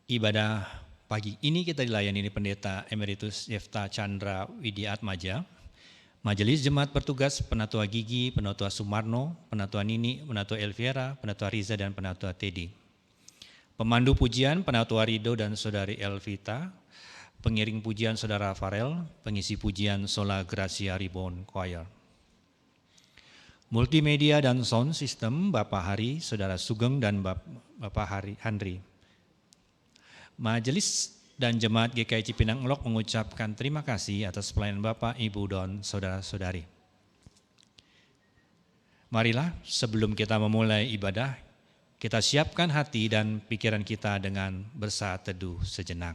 Ibadah pagi ini kita dilayani oleh Pendeta Emeritus Yefta Chandra Widiatmaja, Majelis Jemaat Bertugas Penatua Gigi, Penatua Sumarno, Penatua Nini, Penatua Elviera, Penatua Riza, dan Penatua Teddy. Pemandu pujian Penatua Rido dan Saudari Elvita, pengiring pujian Saudara Farel, pengisi pujian Sola Gracia Reborn Choir. Multimedia dan sound system Bapak Hari, Saudara Sugeng, dan Bapak Handri. Majelis dan Jemaat GKI Cipinang Elok mengucapkan terima kasih atas pelayanan Bapak, Ibu, dan Saudara-saudari. Marilah sebelum kita memulai ibadah, kita siapkan hati dan pikiran kita dengan bersaat teduh sejenak.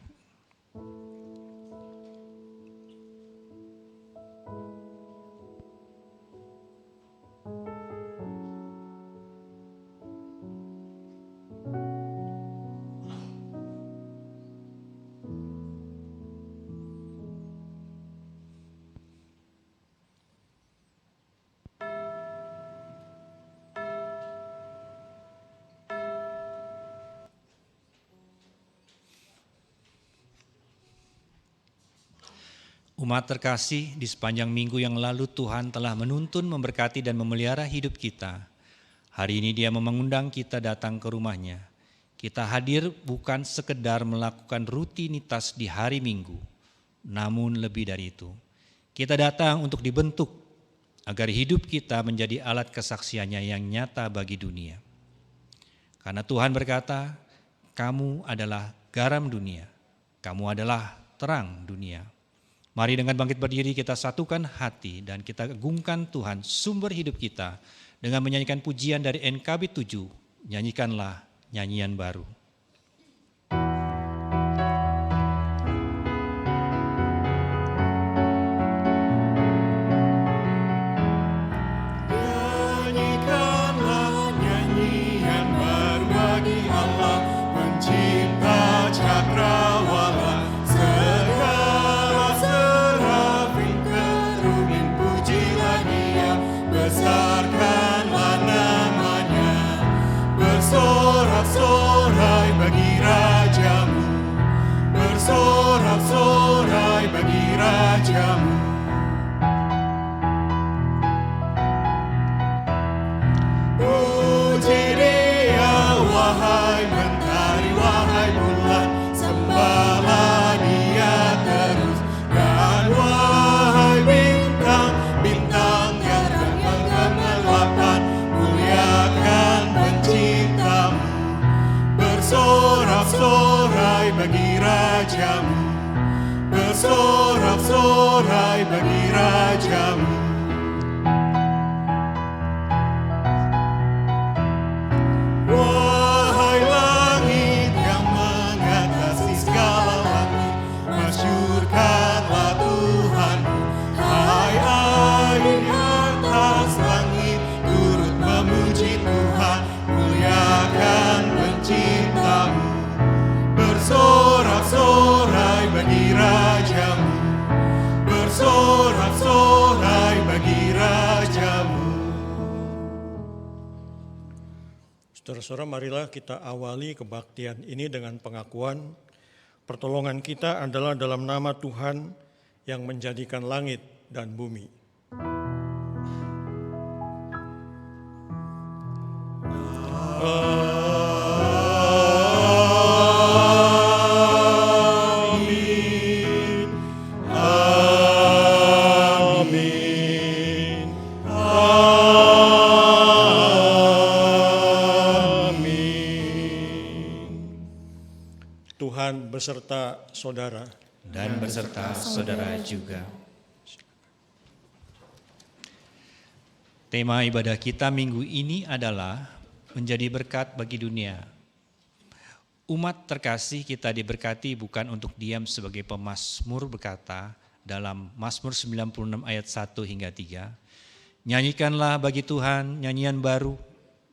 Umat terkasih, di sepanjang minggu yang lalu Tuhan telah menuntun, memberkati, dan memelihara hidup kita. Hari ini Dia mengundang kita datang ke rumah-Nya. Kita hadir bukan sekedar melakukan rutinitas di hari Minggu, namun lebih dari itu. Kita datang untuk dibentuk agar hidup kita menjadi alat kesaksiannya yang nyata bagi dunia. Karena Tuhan berkata, kamu adalah garam dunia, kamu adalah terang dunia. Mari dengan bangkit berdiri kita satukan hati dan kita agungkan Tuhan sumber hidup kita dengan menyanyikan pujian dari NKB 7, nyanyikanlah nyanyian baru. Nyanyikanlah nyanyian baru bagi Allah, pencipta cakrawala. Besarkanlah namanya, bersorak-sorai bagi rajamu, bersorak-sorai bagi rajamu. Puji Dia wahai mentari, wahai bulan, sembahlah Dia terus, dan wahai bintang, bintang muliakan penciptamu, bersorak-sorai bagi rajamu, bersorak-sorai bagi rajamu. Wahai langit yang mengatasi segala langit, masyurkanlah Tuhanmu. Hai air atas langit, turut memuji Tuhan, muliakan penciptamu, bersorak-sorai bagi rajamu, bersorak-sorai bagi rajamu. Saudara-saudara, marilah kita awali kebaktian ini dengan pengakuan pertolongan kita adalah dalam nama Tuhan yang menjadikan langit dan bumi. Tuhan beserta saudara dan beserta saudara juga. Tema ibadah kita minggu ini adalah menjadi berkat bagi dunia. Umat terkasih kita diberkati bukan untuk diam sebagai pemazmur berkata dalam Mazmur 96 ayat 1 hingga 3. Nyanyikanlah bagi Tuhan nyanyian baru,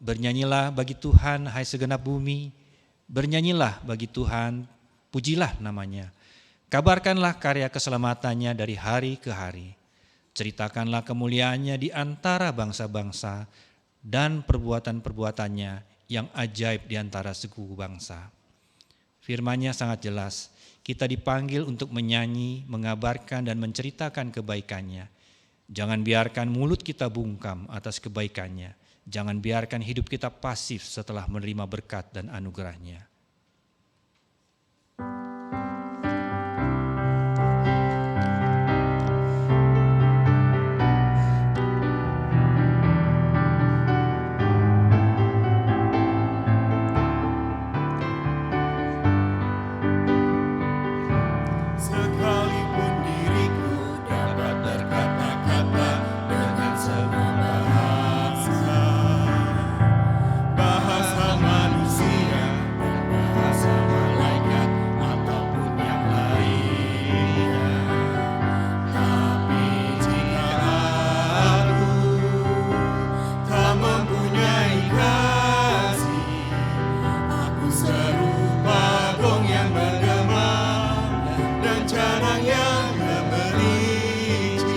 bernyanyilah bagi Tuhan hai segenap bumi, bernyanyilah bagi Tuhan, pujilah namanya. Kabarkanlah karya keselamatannya dari hari ke hari. Ceritakanlah kemuliaannya di antara bangsa-bangsa dan perbuatan-perbuatannya yang ajaib di antara suku bangsa. Firman-Nya sangat jelas. Kita dipanggil untuk menyanyi, mengabarkan dan menceritakan kebaikan-Nya. Jangan biarkan mulut kita bungkam atas kebaikan-Nya. Jangan biarkan hidup kita pasif setelah menerima berkat dan anugerah-Nya. Sekalipun diriku dapat berkata-kata dengan semua bahasa, bahasa manusia dan bahasa malaikat ataupun yang lainnya. Tapi jika aku tak mempunyai kasih, aku serupa gong yang bergema dan canang yang gemericik.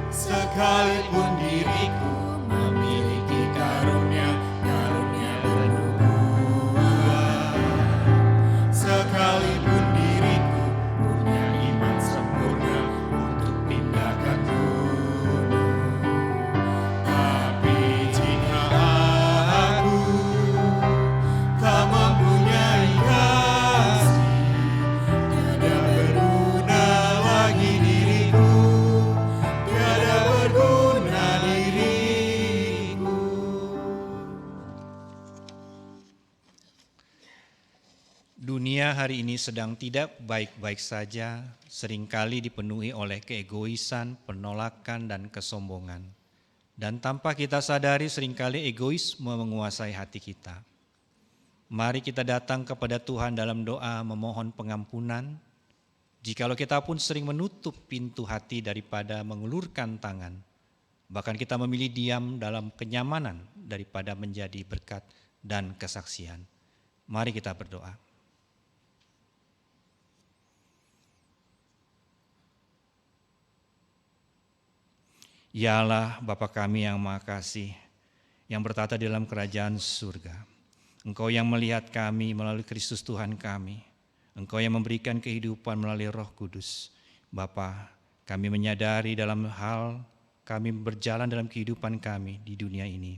Sekalipun diriku memiliki karunia bernubuat, sekalipun diriku punya iman sempurna untuk pindahkan gunung, tapi jika aku tak mempunyai kasih, tiada berguna lagi diriku, tiada berguna diriku. Dunia hari ini sedang tidak baik-baik saja, seringkali dipenuhi oleh keegoisan, penolakan, dan kesombongan. Dan tanpa kita sadari seringkali egoisme menguasai hati kita. Mari kita datang kepada Tuhan dalam doa memohon pengampunan. Jikalau kita pun sering menutup pintu hati daripada mengulurkan tangan, bahkan kita memilih diam dalam kenyamanan daripada menjadi berkat dan kesaksian. Mari kita berdoa. Ya Allah, Bapa kami yang Maha Kasih, yang bertata di dalam kerajaan surga. Engkau yang melihat kami melalui Kristus Tuhan kami. Engkau yang memberikan kehidupan melalui Roh Kudus. Bapa, kami menyadari dalam hal kami berjalan dalam kehidupan kami di dunia ini.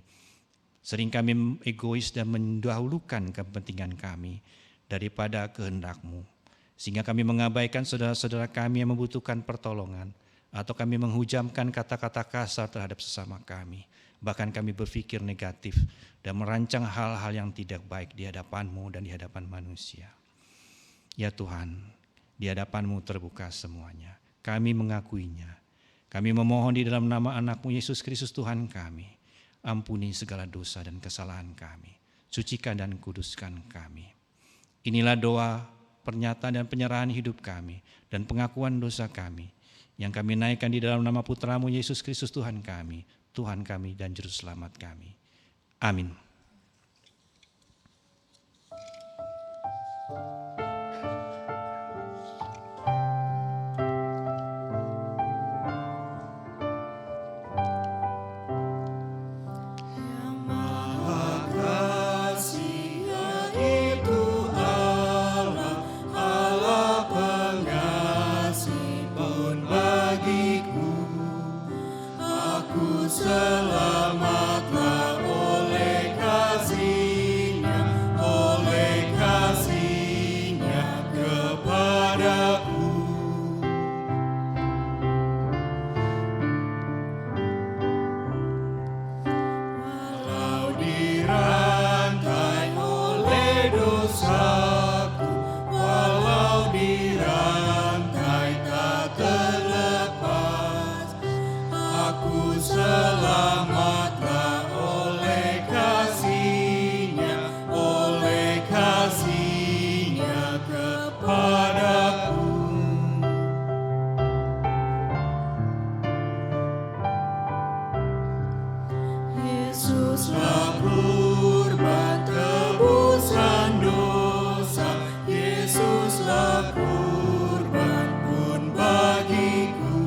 Sering kami egois dan mendahulukan kepentingan kami daripada kehendak-Mu. Sehingga kami mengabaikan saudara-saudara kami yang membutuhkan pertolongan. Atau kami menghujamkan kata-kata kasar terhadap sesama kami. Bahkan kami berpikir negatif dan merancang hal-hal yang tidak baik di hadapan-Mu dan di hadapan manusia. Ya Tuhan, di hadapan-Mu terbuka semuanya. Kami mengakuinya. Kami memohon di dalam nama anak-Mu Yesus Kristus Tuhan kami. Ampuni segala dosa dan kesalahan kami. Sucikan dan kuduskan kami. Inilah doa, pernyataan dan penyerahan hidup kami dan pengakuan dosa kami yang kami naikkan di dalam nama Putra-Mu Yesus Kristus Tuhan kami, Tuhan kami dan Juru Selamat kami. Amin. Selamatlah oleh kasih-Nya kepadaku. Walau dirantai oleh dosaku, walau dirantai tak terlepas, aku selamatlah oleh kasih-Nya kepadaku. Yesuslah kurban tebusan dosa, Yesuslah kurban pun bagiku.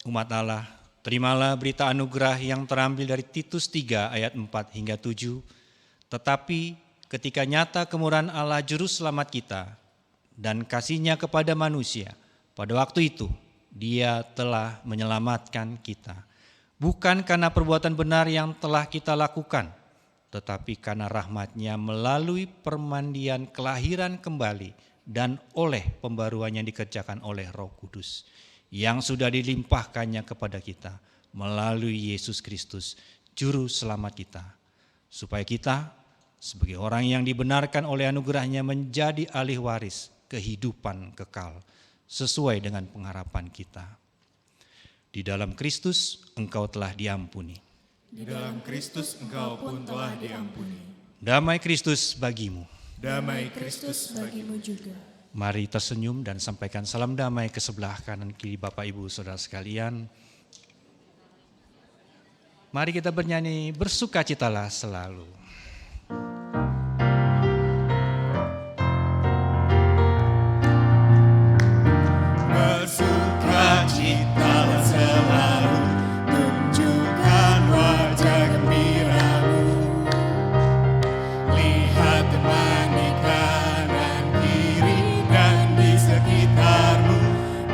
Umat Allah, terimalah berita anugerah yang terambil dari Titus 3 ayat 4 hingga 7. Tetapi ketika nyata kemurahan Allah Juru Selamat kita dan kasih-Nya kepada manusia, pada waktu itu Dia telah menyelamatkan kita. Bukan karena perbuatan benar yang telah kita lakukan, tetapi karena rahmat-Nya melalui permandian kelahiran kembali dan oleh pembaruan yang dikerjakan oleh Roh Kudus yang sudah dilimpahkannya kepada kita melalui Yesus Kristus, Juru Selamat kita, supaya kita sebagai orang yang dibenarkan oleh anugerah-Nya menjadi ahli waris kehidupan kekal sesuai dengan pengharapan kita. Di dalam Kristus engkau telah diampuni. Di dalam Kristus engkau pun telah diampuni. Damai Kristus bagimu. Damai Kristus bagimu juga. Mari tersenyum dan sampaikan salam damai ke sebelah kanan kiri Bapak Ibu Saudara sekalian. Mari kita bernyanyi bersukacitalah selalu. Bersukacitalah selalu, tunjukkan wajah gembiramu. Lihat teman di kanan kiri dan di sekitarmu,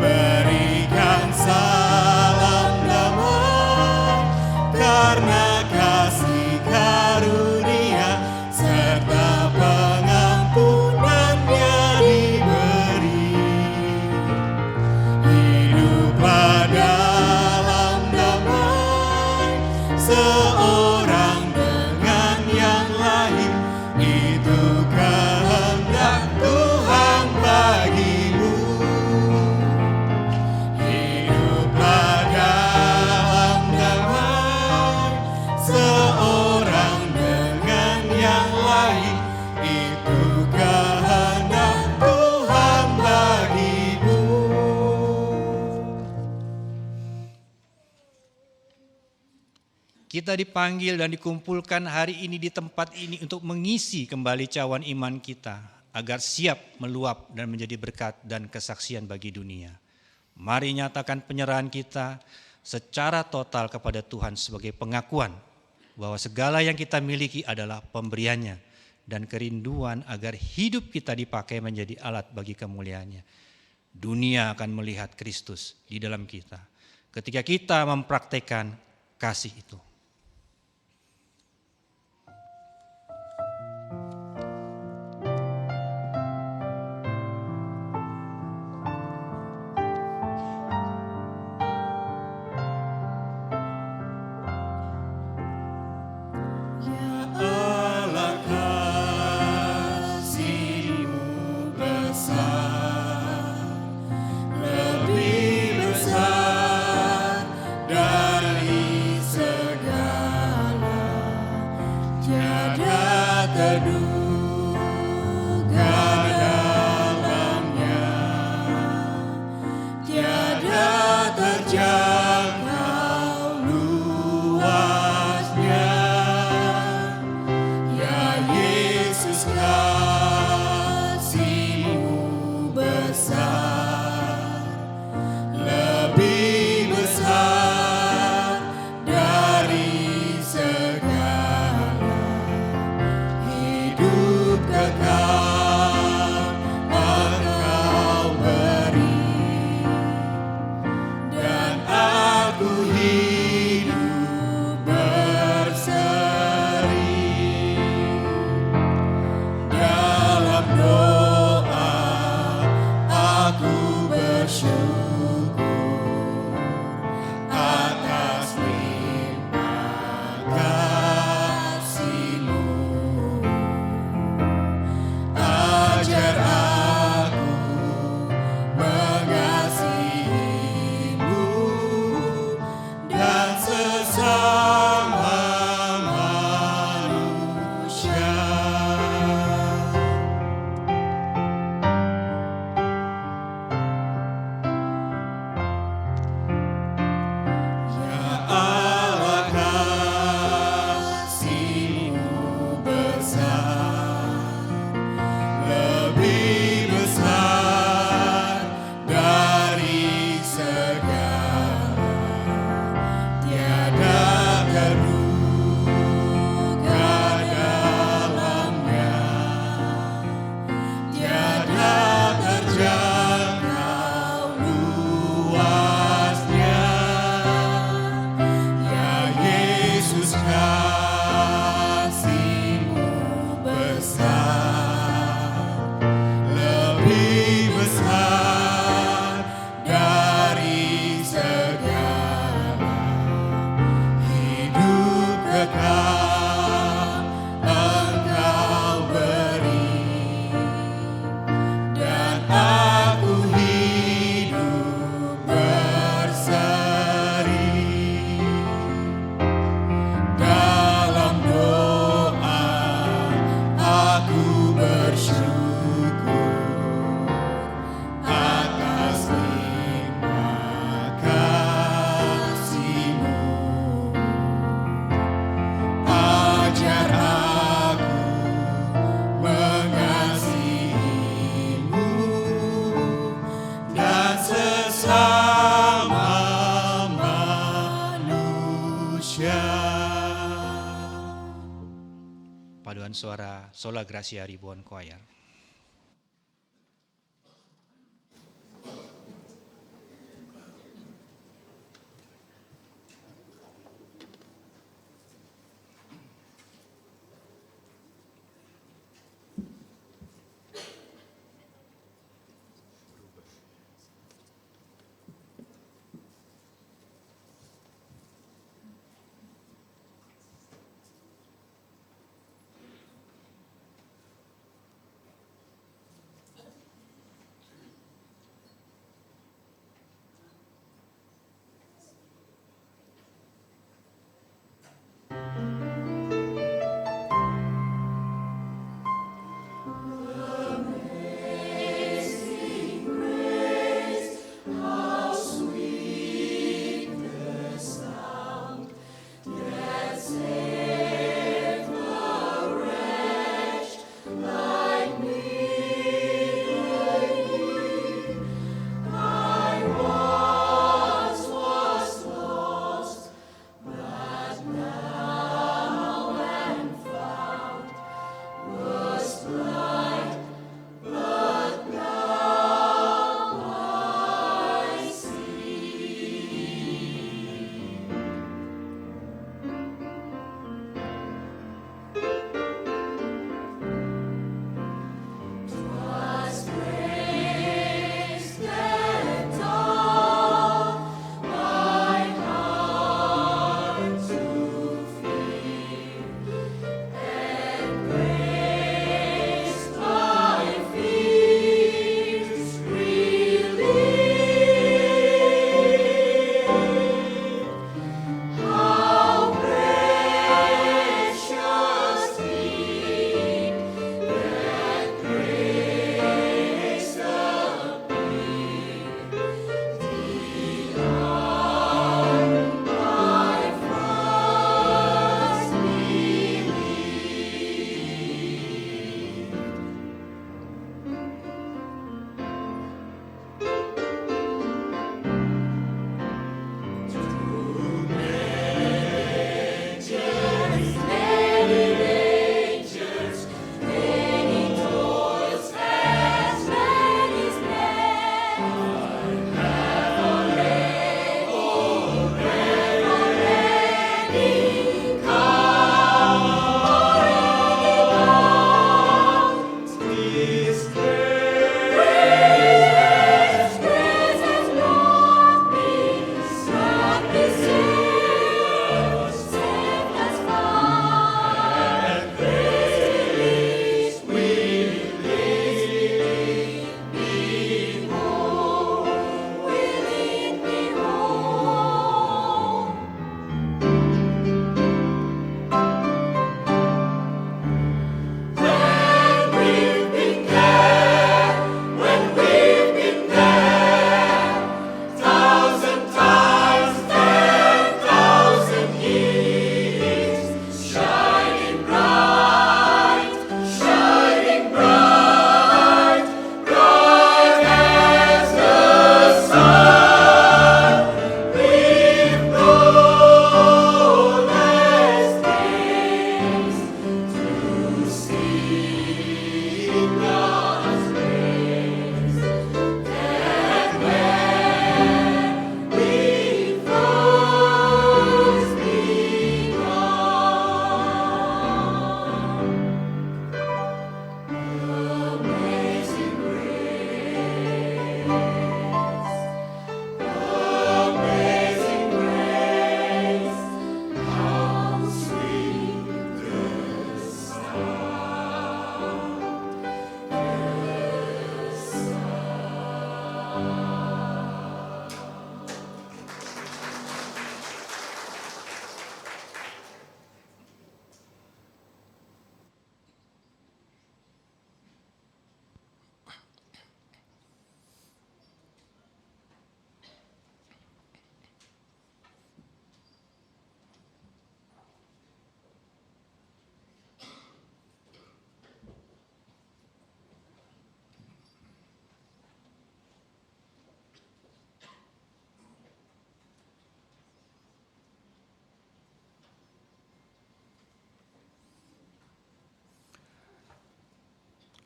berikan salam damai, karena kasih karunia serta pengampunannya diberi. Hiduplah dalam damai, seorang dengan yang lain, itu kehendak Tuhan bagimu. Hiduplah dalam damai, seorang dengan yang lain, itu kehendak Tuhan bagimu. Kita dipanggil dan dikumpulkan hari ini di tempat ini untuk mengisi kembali cawan iman kita agar siap meluap dan menjadi berkat dan kesaksian bagi dunia. Mari nyatakan penyerahan kita secara total kepada Tuhan sebagai pengakuan bahwa segala yang kita miliki adalah pemberiannya dan kerinduan agar hidup kita dipakai menjadi alat bagi kemuliaannya. Dunia akan melihat Kristus di dalam kita ketika kita mempraktekkan kasih itu. Allah kasih-Mu besar, lebih besar dari segala paduan suara Sola Gracia Ribuan Choir.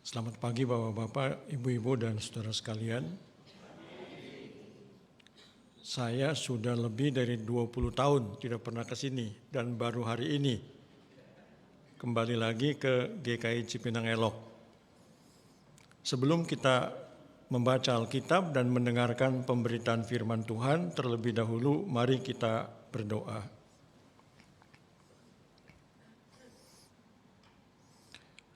Selamat pagi Bapak-Bapak, Ibu-Ibu dan Saudara sekalian. Saya sudah lebih dari 20 tahun tidak pernah ke sini dan baru hari ini kembali lagi ke GKI Cipinang Elok. Sebelum kita membaca Alkitab dan mendengarkan pemberitaan firman Tuhan, terlebih dahulu mari kita berdoa.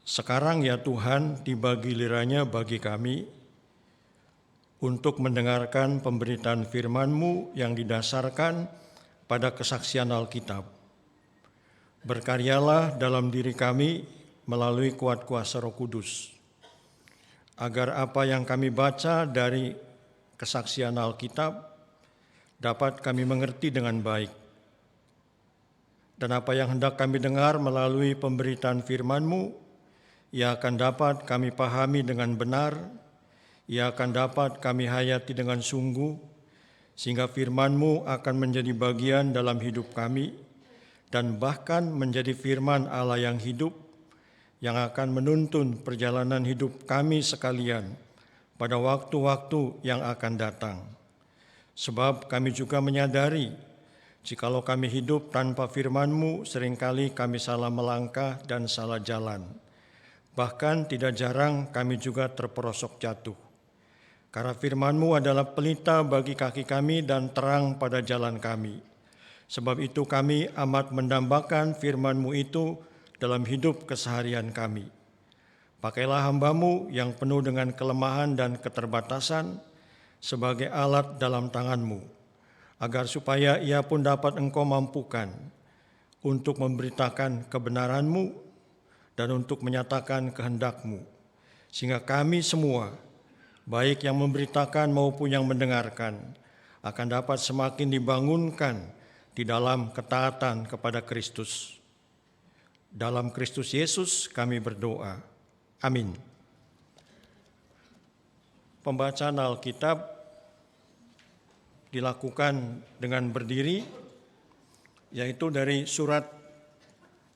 Sekarang ya Tuhan, tiba gilirannya bagi kami untuk mendengarkan pemberitaan firman-Mu yang didasarkan pada kesaksian Alkitab. Berkaryalah dalam diri kami melalui kuat kuasa Roh Kudus, agar apa yang kami baca dari kesaksian Alkitab dapat kami mengerti dengan baik. Dan apa yang hendak kami dengar melalui pemberitaan firman-Mu, ia akan dapat kami pahami dengan benar, ia akan dapat kami hayati dengan sungguh, sehingga firman-Mu akan menjadi bagian dalam hidup kami, dan bahkan menjadi firman Allah yang hidup, yang akan menuntun perjalanan hidup kami sekalian pada waktu-waktu yang akan datang. Sebab kami juga menyadari, jikalau kami hidup tanpa firman-Mu, seringkali kami salah melangkah dan salah jalan. Bahkan tidak jarang kami juga terperosok jatuh. Karena firman-Mu adalah pelita bagi kaki kami dan terang pada jalan kami. Sebab itu kami amat mendambakan firman-Mu itu dalam hidup keseharian kami. Pakailah hamba-Mu yang penuh dengan kelemahan dan keterbatasan sebagai alat dalam tangan-Mu, agar supaya ia pun dapat Engkau mampukan untuk memberitakan kebenaran-Mu dan untuk menyatakan kehendak-Mu, sehingga kami semua, baik yang memberitakan maupun yang mendengarkan, akan dapat semakin dibangunkan di dalam ketaatan kepada Kristus. Dalam Kristus Yesus kami berdoa. Amin. Pembacaan Alkitab dilakukan dengan berdiri, yaitu dari surat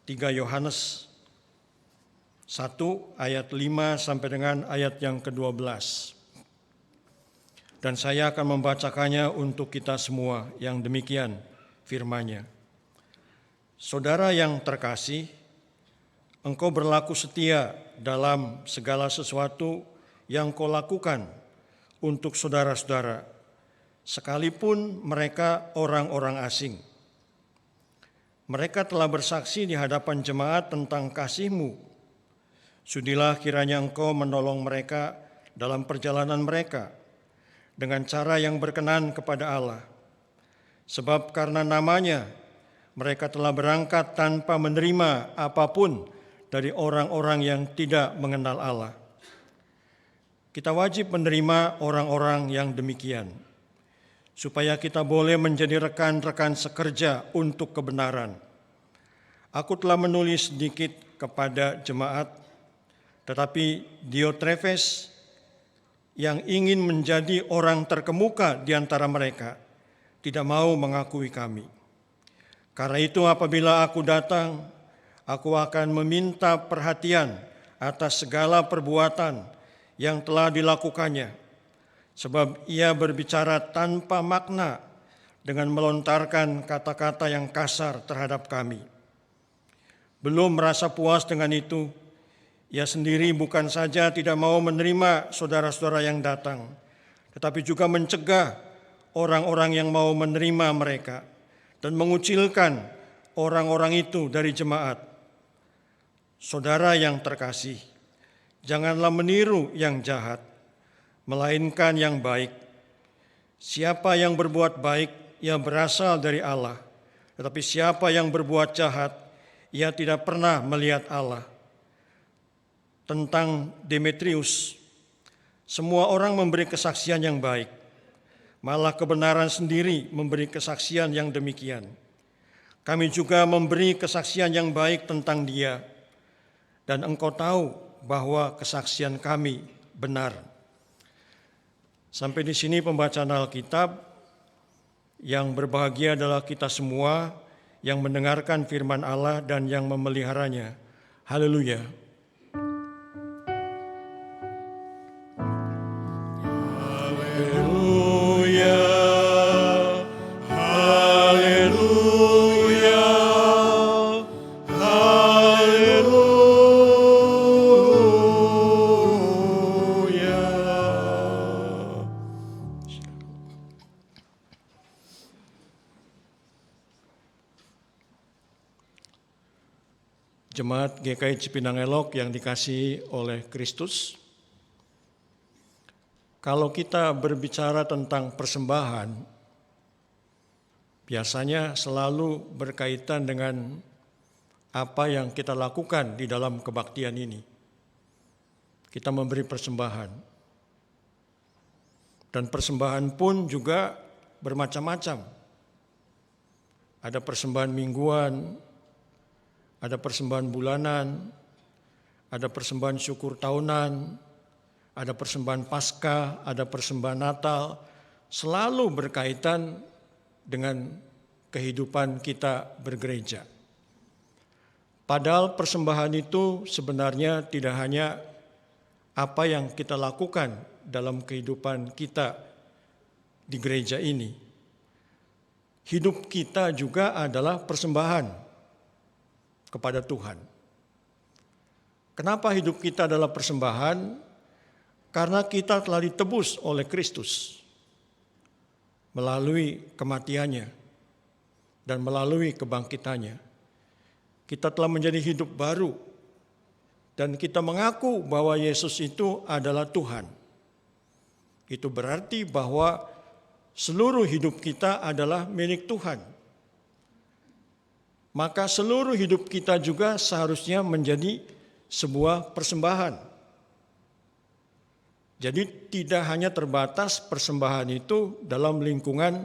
3 Yohanes 1 ayat 5 sampai dengan ayat yang ke-12. Dan saya akan membacakannya untuk kita semua yang demikian firman-Nya. Saudara yang terkasih, engkau berlaku setia dalam segala sesuatu yang kau lakukan untuk saudara-saudara, sekalipun mereka orang-orang asing. Mereka telah bersaksi di hadapan jemaat tentang kasih-Mu. Sudilah kiranya Engkau menolong mereka dalam perjalanan mereka dengan cara yang berkenan kepada Allah. Sebab karena namanya mereka telah berangkat tanpa menerima apapun dari orang-orang yang tidak mengenal Allah. Kita wajib menerima orang-orang yang demikian, supaya kita boleh menjadi rekan-rekan sekerja untuk kebenaran. Aku telah menulis sedikit kepada jemaat, tetapi Diotrefes yang ingin menjadi orang terkemuka di antara mereka tidak mau mengakui kami. Karena itu apabila aku datang, aku akan meminta perhatian atas segala perbuatan yang telah dilakukannya, sebab ia berbicara tanpa makna dengan melontarkan kata-kata yang kasar terhadap kami. Belum merasa puas dengan itu, ia sendiri bukan saja tidak mau menerima saudara-saudara yang datang, tetapi juga mencegah orang-orang yang mau menerima mereka dan mengucilkan orang-orang itu dari jemaat. Saudara yang terkasih, janganlah meniru yang jahat, melainkan yang baik. Siapa yang berbuat baik, ia berasal dari Allah, tetapi siapa yang berbuat jahat, ia tidak pernah melihat Allah. Tentang Demetrius, semua orang memberi kesaksian yang baik, malah kebenaran sendiri memberi kesaksian yang demikian. Kami juga memberi kesaksian yang baik tentang dia, dan engkau tahu bahwa kesaksian kami benar. Sampai di sini pembacaan Alkitab. Yang berbahagia adalah kita semua yang mendengarkan firman Allah dan yang memeliharanya. Haleluya. Jemaat GKI Cipinang Elok yang dikasihi oleh Kristus, kalau kita berbicara tentang persembahan, biasanya selalu berkaitan dengan apa yang kita lakukan di dalam kebaktian ini. Kita memberi persembahan. Dan persembahan pun juga bermacam-macam. Ada persembahan mingguan, ada persembahan bulanan, ada persembahan syukur tahunan, ada persembahan Paskah, ada persembahan Natal, selalu berkaitan dengan kehidupan kita bergereja. Padahal persembahan itu sebenarnya tidak hanya apa yang kita lakukan dalam kehidupan kita di gereja ini. Hidup kita juga adalah persembahan kepada Tuhan. Kenapa hidup kita adalah persembahan? Karena kita telah ditebus oleh Kristus melalui kematiannya dan melalui kebangkitannya. Kita telah menjadi hidup baru dan kita mengaku bahwa Yesus itu adalah Tuhan. Itu berarti bahwa seluruh hidup kita adalah milik Tuhan. Maka seluruh hidup kita juga seharusnya menjadi sebuah persembahan. Jadi tidak hanya terbatas persembahan itu dalam lingkungan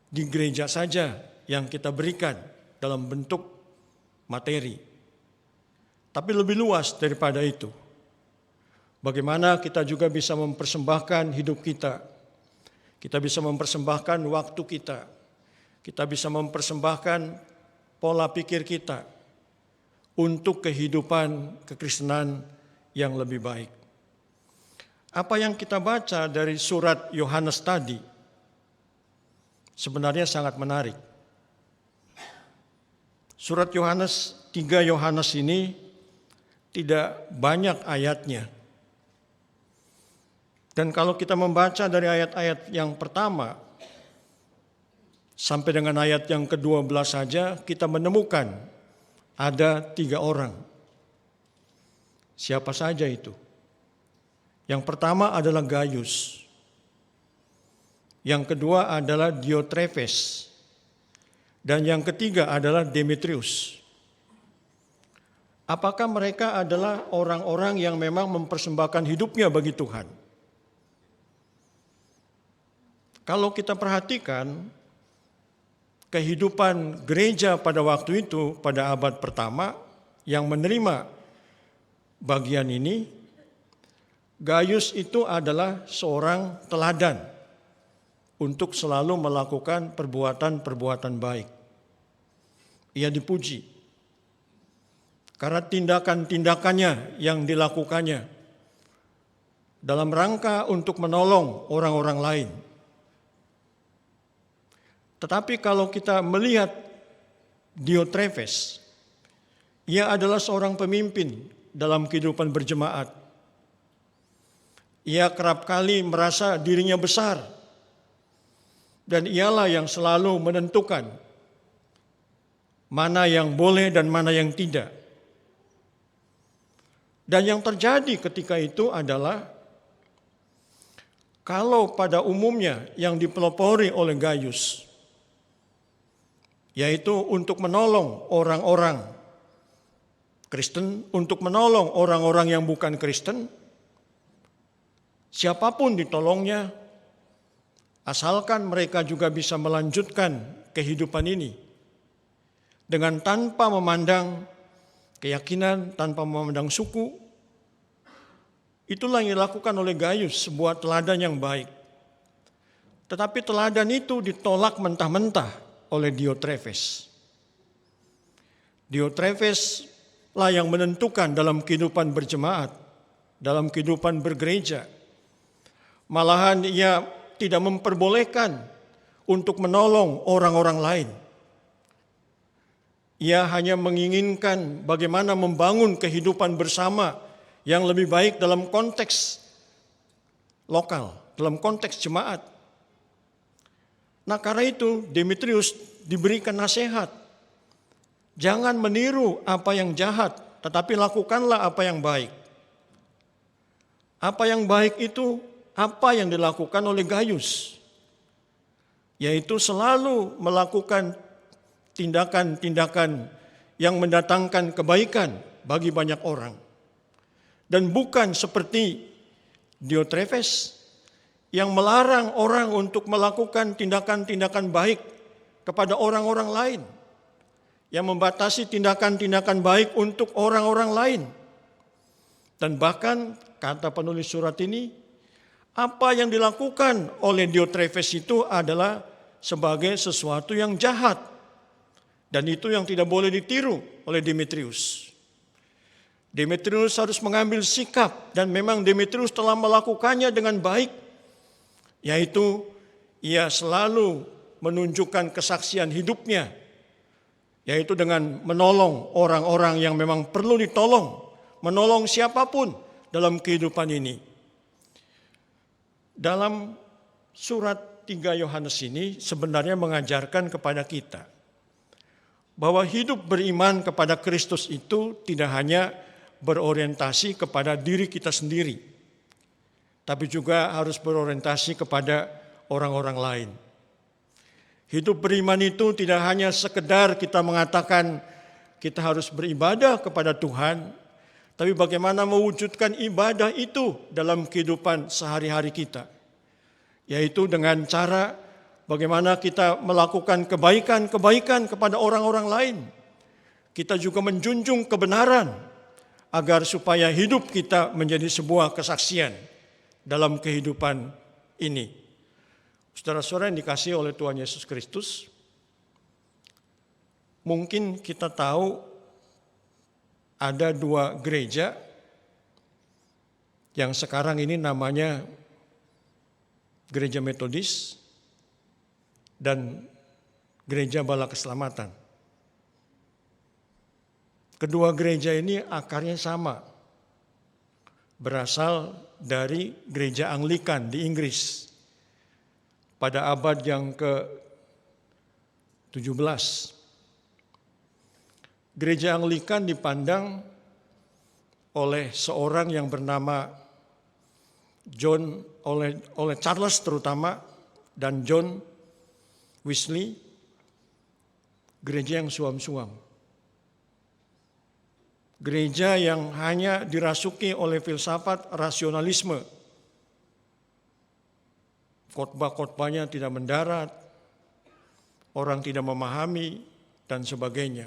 di gereja saja yang kita berikan dalam bentuk materi. Tapi lebih luas daripada itu. Bagaimana kita juga bisa mempersembahkan hidup kita. Kita bisa mempersembahkan waktu kita. Kita bisa mempersembahkan pola pikir kita untuk kehidupan kekristenan yang lebih baik. Apa yang kita baca dari surat Yohanes tadi sebenarnya sangat menarik. Surat Yohanes, 3 Yohanes ini tidak banyak ayatnya. Dan kalau kita membaca dari ayat-ayat yang pertama sampai dengan ayat yang ke-12 saja, kita menemukan ada 3 orang. Siapa saja itu? Yang pertama adalah Gaius. Yang kedua adalah Diotrephes. Dan yang ketiga adalah Demetrius. Apakah mereka adalah orang-orang yang memang mempersembahkan hidupnya bagi Tuhan? Kalau kita perhatikan kehidupan gereja pada waktu itu, pada abad pertama, yang menerima bagian ini, Gaius itu adalah seorang teladan untuk selalu melakukan perbuatan-perbuatan baik. Ia dipuji karena tindakan-tindakannya yang dilakukannya dalam rangka untuk menolong orang-orang lain. Tetapi kalau kita melihat Diotrephes, ia adalah seorang pemimpin dalam kehidupan berjemaat. Ia kerap kali merasa dirinya besar dan ialah yang selalu menentukan mana yang boleh dan mana yang tidak. Dan yang terjadi ketika itu adalah kalau pada umumnya yang dipelopori oleh Gaius, yaitu untuk menolong orang-orang Kristen, untuk menolong orang-orang yang bukan Kristen, siapapun ditolongnya, asalkan mereka juga bisa melanjutkan kehidupan ini dengan tanpa memandang keyakinan, tanpa memandang suku. Itulah yang dilakukan oleh Gaius, sebuah teladan yang baik. Tetapi teladan itu ditolak mentah-mentah oleh Diotrephes. Diotrephes lah yang menentukan dalam kehidupan berjemaat, dalam kehidupan bergereja. Malahan ia tidak memperbolehkan untuk menolong orang-orang lain. Ia hanya menginginkan bagaimana membangun kehidupan bersama yang lebih baik dalam konteks lokal, dalam konteks jemaat. Nah, karena itu Demetrius diberikan nasihat Jangan meniru apa yang jahat, tetapi lakukanlah apa yang baik. Apa yang baik itu apa yang dilakukan oleh Gaius, yaitu selalu melakukan tindakan-tindakan yang mendatangkan kebaikan bagi banyak orang. Dan bukan seperti Diotrephes yang melarang orang untuk melakukan tindakan-tindakan baik kepada orang-orang lain, yang membatasi tindakan-tindakan baik untuk orang-orang lain. Dan bahkan kata penulis surat ini, apa yang dilakukan oleh Diotrephes itu adalah sebagai sesuatu yang jahat. Dan itu yang tidak boleh ditiru oleh Demetrius. Demetrius harus mengambil sikap, dan memang Demetrius telah melakukannya dengan baik, yaitu ia selalu menunjukkan kesaksian hidupnya, yaitu dengan menolong orang-orang yang memang perlu ditolong, menolong siapapun dalam kehidupan ini. Dalam surat 3 Yohanes ini sebenarnya mengajarkan kepada kita bahwa hidup beriman kepada Kristus itu tidak hanya berorientasi kepada diri kita sendiri, tapi juga harus berorientasi kepada orang-orang lain. Hidup beriman itu tidak hanya sekedar kita mengatakan kita harus beribadah kepada Tuhan, tapi bagaimana mewujudkan ibadah itu dalam kehidupan sehari-hari kita, yaitu dengan cara bagaimana kita melakukan kebaikan-kebaikan kepada orang-orang lain. Kita juga menjunjung kebenaran agar supaya hidup kita menjadi sebuah kesaksian dalam kehidupan ini. Saudara-saudara yang dikasihi oleh Tuhan Yesus Kristus, mungkin kita tahu ada 2 gereja yang sekarang ini namanya Gereja Metodis dan Gereja Bala Keselamatan. Kedua gereja ini akarnya sama, berasal dari Gereja Anglikan di Inggris pada abad yang ke-17. Gereja Anglikan dipandang oleh seorang yang bernama John, oleh Charles terutama, dan John Wesley, gereja yang suam-suam. Gereja yang hanya dirasuki oleh filsafat rasionalisme. Khotbah-khotbahnya tidak mendarat, orang tidak memahami, dan sebagainya.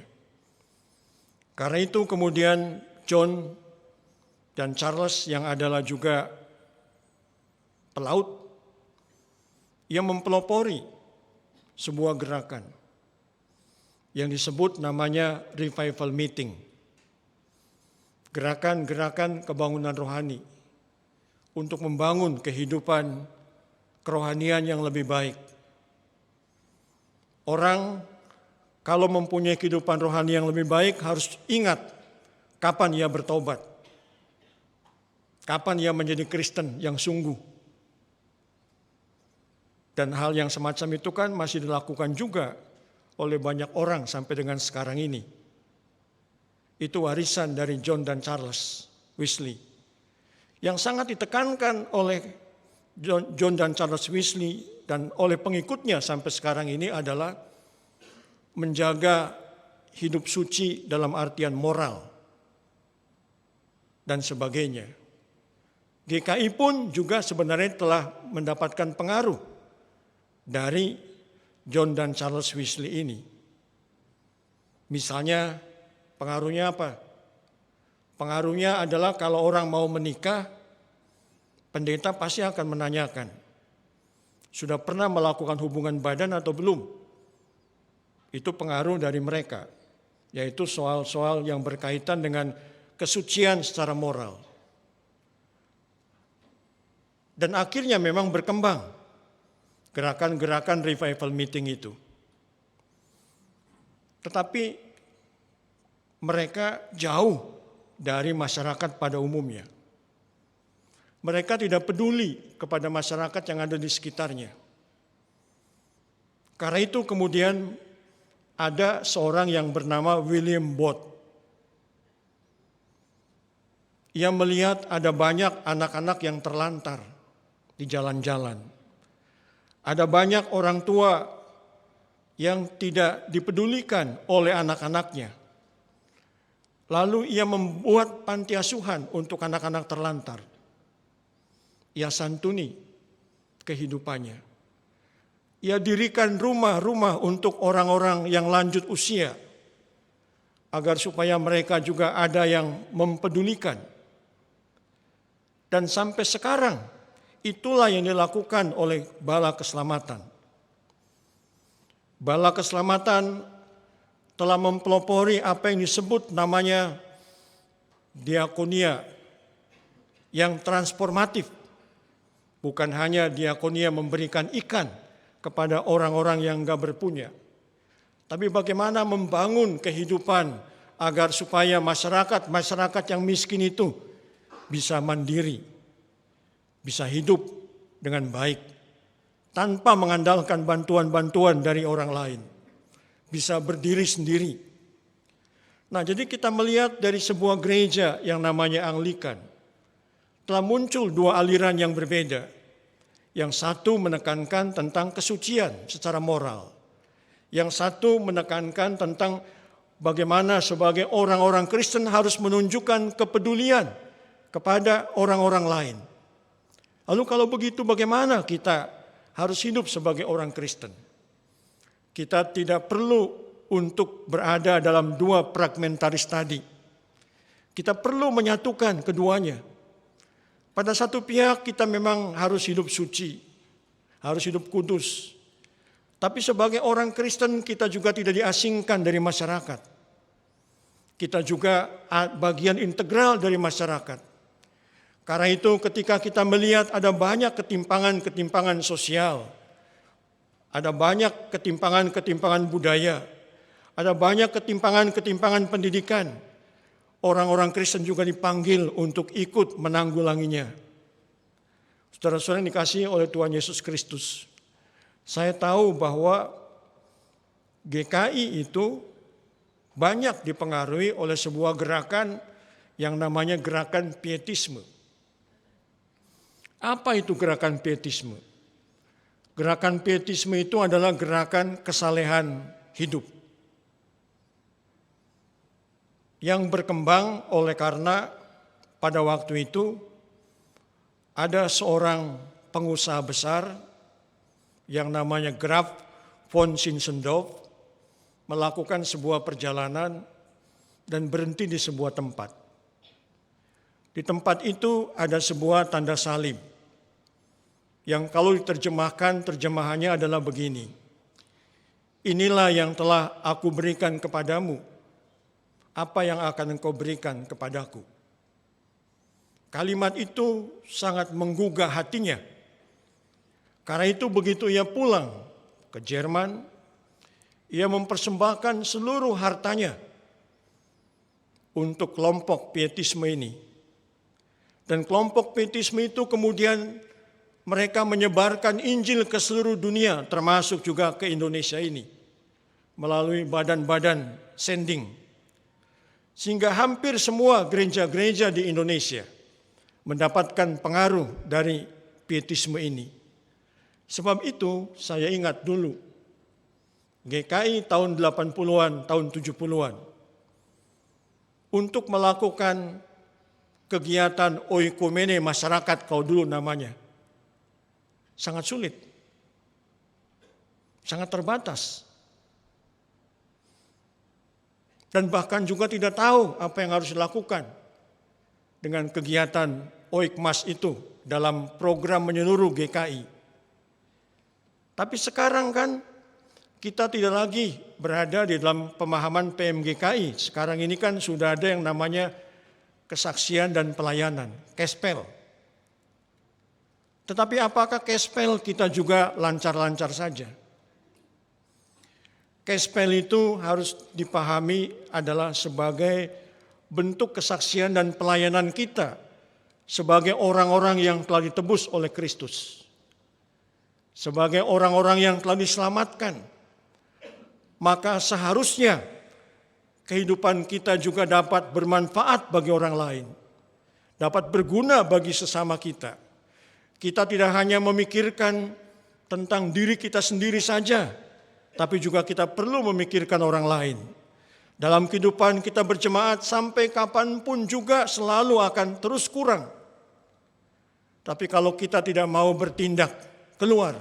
Karena itu kemudian John dan Charles yang adalah juga pelaut, yang mempelopori sebuah gerakan yang disebut namanya Revival Meeting. Gerakan-gerakan kebangunan rohani untuk membangun kehidupan kerohanian yang lebih baik. Orang kalau mempunyai kehidupan rohani yang lebih baik harus ingat kapan ia bertobat, kapan ia menjadi Kristen yang sungguh. Dan hal yang semacam itu kan masih dilakukan juga oleh banyak orang sampai dengan sekarang ini. Itu warisan dari John dan Charles Wesley. Yang sangat ditekankan oleh John dan Charles Wesley dan oleh pengikutnya sampai sekarang ini adalah menjaga hidup suci dalam artian moral dan sebagainya. GKI pun juga sebenarnya telah mendapatkan pengaruh dari John dan Charles Wesley ini. Misalnya pengaruhnya apa? Pengaruhnya adalah kalau orang mau menikah, pendeta pasti akan menanyakan, sudah pernah melakukan hubungan badan atau belum? Itu pengaruh dari mereka, yaitu soal-soal yang berkaitan dengan kesucian secara moral. Dan akhirnya memang berkembang gerakan-gerakan revival meeting itu. Tetapi mereka jauh dari masyarakat pada umumnya. Mereka tidak peduli kepada masyarakat yang ada di sekitarnya. Karena itu kemudian ada seorang yang bernama William Booth. Ia melihat ada banyak anak-anak yang terlantar di jalan-jalan. Ada banyak orang tua yang tidak dipedulikan oleh anak-anaknya. Lalu ia membuat panti asuhan untuk anak-anak terlantar. Ia santuni kehidupannya. Ia dirikan rumah-rumah untuk orang-orang yang lanjut usia, agar supaya mereka juga ada yang mempedulikan. Dan sampai sekarang, itulah yang dilakukan oleh Bala Keselamatan. Bala Keselamatan telah mempelopori apa yang disebut namanya diakonia yang transformatif. Bukan hanya diakonia memberikan ikan kepada orang-orang yang enggak berpunya, tapi bagaimana membangun kehidupan agar supaya masyarakat yang miskin itu bisa mandiri, bisa hidup dengan baik, tanpa mengandalkan bantuan-bantuan dari orang lain, bisa berdiri sendiri. Nah, jadi kita melihat dari sebuah gereja yang namanya Anglikan, telah muncul dua aliran yang berbeda. Yang satu menekankan tentang kesucian secara moral. Yang satu menekankan tentang bagaimana sebagai orang-orang Kristen harus menunjukkan kepedulian kepada orang-orang lain. Lalu kalau begitu bagaimana kita harus hidup sebagai orang Kristen? Kita tidak perlu untuk berada dalam dua fragmentaris tadi. Kita perlu menyatukan keduanya. Pada satu pihak kita memang harus hidup suci, harus hidup kudus. Tapi sebagai orang Kristen kita juga tidak diasingkan dari masyarakat. Kita juga bagian integral dari masyarakat. Karena itu ketika kita melihat ada banyak ketimpangan-ketimpangan sosial, ada banyak ketimpangan-ketimpangan budaya, ada banyak ketimpangan-ketimpangan pendidikan, orang-orang Kristen juga dipanggil untuk ikut menanggulanginya. Saudara-saudara yang dikasihi oleh Tuhan Yesus Kristus, saya tahu bahwa GKI itu banyak dipengaruhi oleh sebuah gerakan yang namanya gerakan pietisme. Apa itu gerakan pietisme? Gerakan pietisme itu adalah gerakan kesalehan hidup yang berkembang oleh karena pada waktu itu ada seorang pengusaha besar yang namanya Graf von Zinzendorf melakukan sebuah perjalanan dan berhenti di sebuah tempat. Di tempat itu ada sebuah tanda salib yang kalau diterjemahkan, terjemahannya adalah begini: inilah yang telah aku berikan kepadamu, apa yang akan engkau berikan kepadaku. Kalimat itu sangat menggugah hatinya. Karena itu begitu ia pulang ke Jerman, ia mempersembahkan seluruh hartanya untuk kelompok pietisme ini. Dan kelompok pietisme itu kemudian mereka menyebarkan Injil ke seluruh dunia, termasuk juga ke Indonesia ini, melalui badan-badan sending. Sehingga hampir semua gereja-gereja di Indonesia mendapatkan pengaruh dari pietisme ini. Sebab itu saya ingat dulu, GKI tahun 80-an, tahun 70-an, untuk melakukan kegiatan oikumene masyarakat kalau dulu namanya, sangat sulit, sangat terbatas. Dan bahkan juga tidak tahu apa yang harus dilakukan dengan kegiatan Oikmas itu dalam program menyeluruh GKI. Tapi sekarang kan kita tidak lagi berada di dalam pemahaman PMGKI. Sekarang ini kan sudah ada yang namanya kesaksian dan pelayanan, KESPEL. Tetapi apakah KESPEL kita juga lancar-lancar saja? KESPEL itu harus dipahami adalah sebagai bentuk kesaksian dan pelayanan kita sebagai orang-orang yang telah ditebus oleh Kristus. Sebagai orang-orang yang telah diselamatkan. maka seharusnya kehidupan kita juga dapat bermanfaat bagi orang lain, dapat berguna bagi sesama kita. Kita tidak hanya memikirkan tentang diri kita sendiri saja, tapi juga kita perlu memikirkan orang lain. Dalam kehidupan kita berjemaat sampai kapanpun juga selalu akan terus kurang. Tapi kalau kita tidak mau bertindak keluar,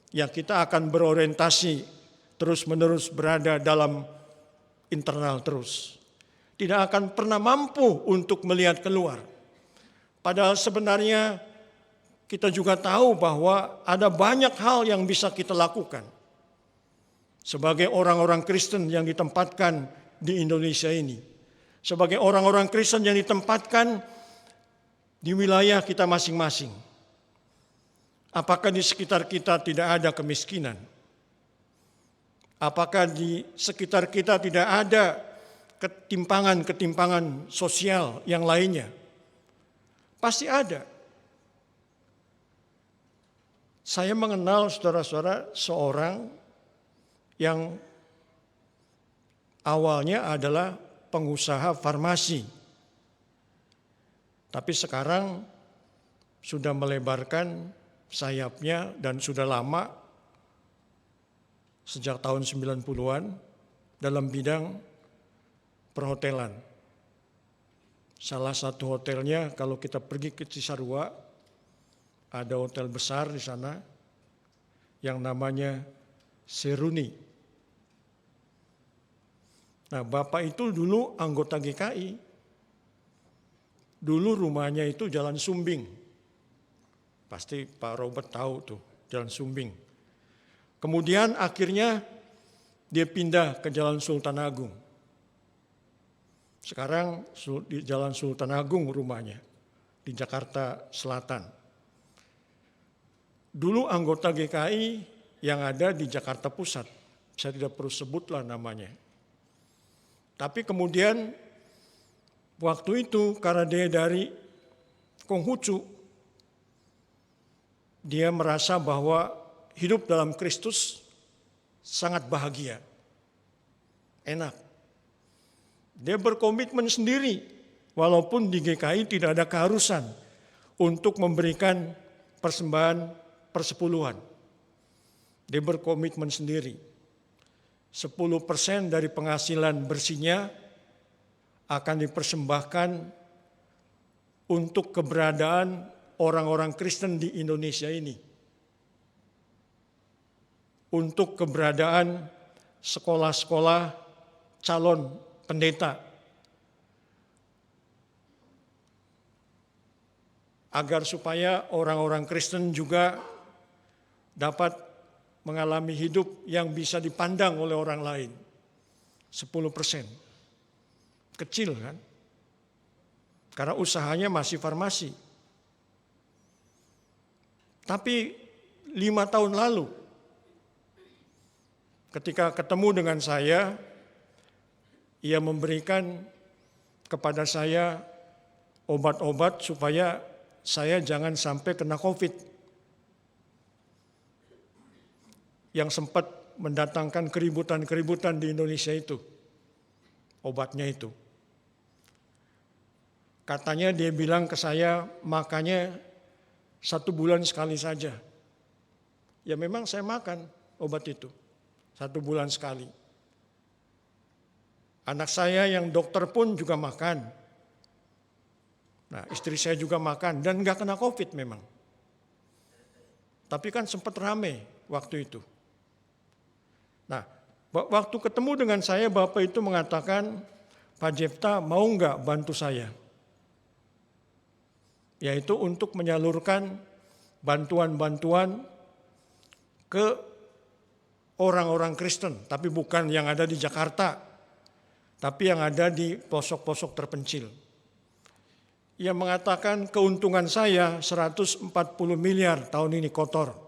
ya kita akan berorientasi terus-menerus berada dalam internal terus. Tidak akan pernah mampu untuk melihat keluar. Padahal sebenarnya kita juga tahu bahwa ada banyak hal yang bisa kita lakukan. Sebagai orang-orang Kristen yang ditempatkan di Indonesia ini. Sebagai orang-orang Kristen yang ditempatkan di wilayah kita masing-masing. Apakah di sekitar kita tidak ada kemiskinan? Apakah di sekitar kita tidak ada ketimpangan-ketimpangan sosial yang lainnya? Pasti ada. Saya mengenal saudara-saudara seorang yang awalnya adalah pengusaha farmasi. Tapi sekarang sudah melebarkan sayapnya dan sudah lama sejak tahun 90-an dalam bidang perhotelan. Salah satu hotelnya kalau kita pergi ke Cisarua, ada hotel besar di sana yang namanya Seruni. Nah, Bapak itu dulu anggota GKI. Dulu rumahnya itu Jalan Sumbing. Pasti Pak Robert tahu tuh, Jalan Sumbing. Kemudian akhirnya dia pindah ke Jalan Sultan Agung. Sekarang di Jalan Sultan Agung rumahnya, di Jakarta Selatan. Dulu anggota GKI yang ada di Jakarta Pusat, saya tidak perlu sebutlah namanya. Tapi kemudian waktu itu karena dia dari Konghucu, dia merasa bahwa hidup dalam Kristus sangat bahagia, enak. Dia berkomitmen sendiri, walaupun di GKI tidak ada keharusan untuk memberikan persembahan persepuluhan. Dia berkomitmen sendiri. 10% dari penghasilan bersihnya akan dipersembahkan untuk keberadaan orang-orang Kristen di Indonesia ini. Untuk keberadaan sekolah-sekolah calon pendeta. Agar supaya orang-orang Kristen juga dapat mengalami hidup yang bisa dipandang oleh orang lain. 10%. Kecil kan? Karena usahanya masih farmasi. Tapi 5 tahun lalu, ketika ketemu dengan saya, ia memberikan kepada saya obat-obat supaya saya jangan sampai kena COVID. Yang sempat mendatangkan keributan-keributan di Indonesia itu. Obatnya itu. Katanya dia bilang ke saya, makanya 1 bulan sekali saja. Ya memang saya makan obat itu. 1 bulan sekali. Anak saya yang dokter pun juga makan. Nah, istri saya juga makan dan enggak kena COVID memang. Tapi kan sempat rame waktu itu. Nah, waktu ketemu dengan saya, Bapak itu mengatakan, Pak Jepta mau enggak bantu saya? Yaitu untuk menyalurkan bantuan-bantuan ke orang-orang Kristen, tapi bukan yang ada di Jakarta, tapi yang ada di pelosok-pelosok terpencil. Ia mengatakan keuntungan saya 140 miliar tahun ini kotor.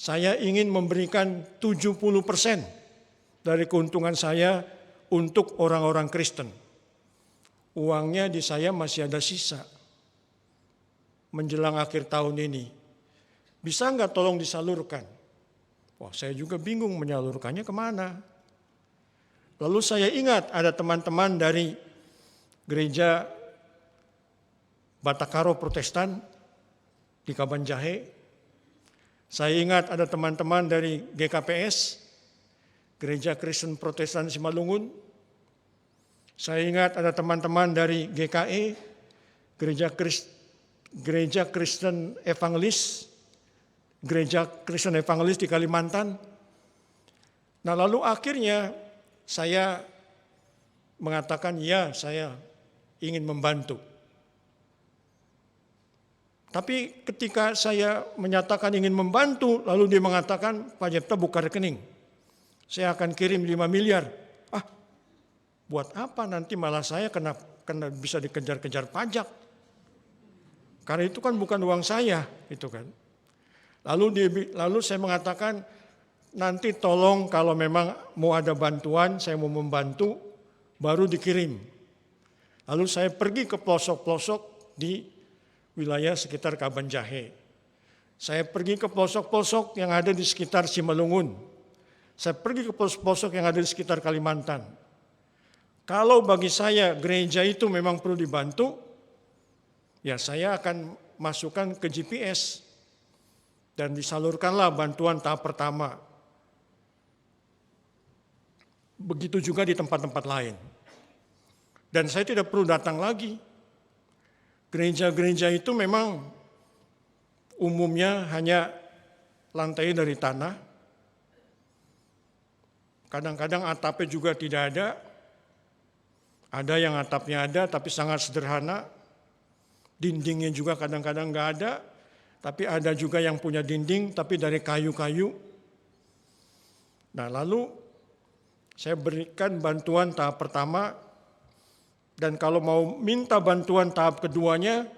Saya ingin memberikan 70% dari keuntungan saya untuk orang-orang Kristen. Uangnya di saya masih ada sisa. Menjelang akhir tahun ini. Bisa enggak tolong disalurkan? Wah, saya juga bingung menyalurkannya kemana. Lalu saya ingat ada teman-teman dari gereja Batakaro Protestan di Kabanjahe. Saya ingat ada teman-teman dari GKPS, Gereja Kristen Protestan Simalungun. Saya ingat ada teman-teman dari GKE, Gereja Kristen Evangelis, Gereja Kristen Evangelis di Kalimantan. Nah, lalu akhirnya saya mengatakan, ya, saya ingin membantu. Tapi ketika saya menyatakan ingin membantu, lalu dia mengatakan, Pak Jepta buka rekening. Saya akan kirim 5 miliar. Buat apa nanti malah saya kena bisa dikejar-kejar pajak. Karena itu kan bukan uang saya, itu kan. Lalu saya mengatakan, nanti tolong kalau memang mau ada bantuan, saya mau membantu, baru dikirim. Lalu saya pergi ke pelosok-pelosok di wilayah sekitar Kabanjahe. Saya pergi ke pelosok-pelosok yang ada di sekitar Simalungun. Saya pergi ke pelosok-pelosok yang ada di sekitar Kalimantan. Kalau bagi saya gereja itu memang perlu dibantu, ya saya akan masukkan ke GPS dan disalurkanlah bantuan tahap pertama. Begitu juga di tempat-tempat lain. Dan saya tidak perlu datang lagi. Gereja-gereja itu memang umumnya hanya lantai dari tanah. Kadang-kadang atapnya juga tidak ada. Ada yang atapnya ada tapi sangat sederhana. Dindingnya juga kadang-kadang nggak ada. Tapi ada juga yang punya dinding tapi dari kayu-kayu. Nah, lalu saya berikan bantuan tahap pertama. Dan kalau mau minta bantuan tahap keduanya,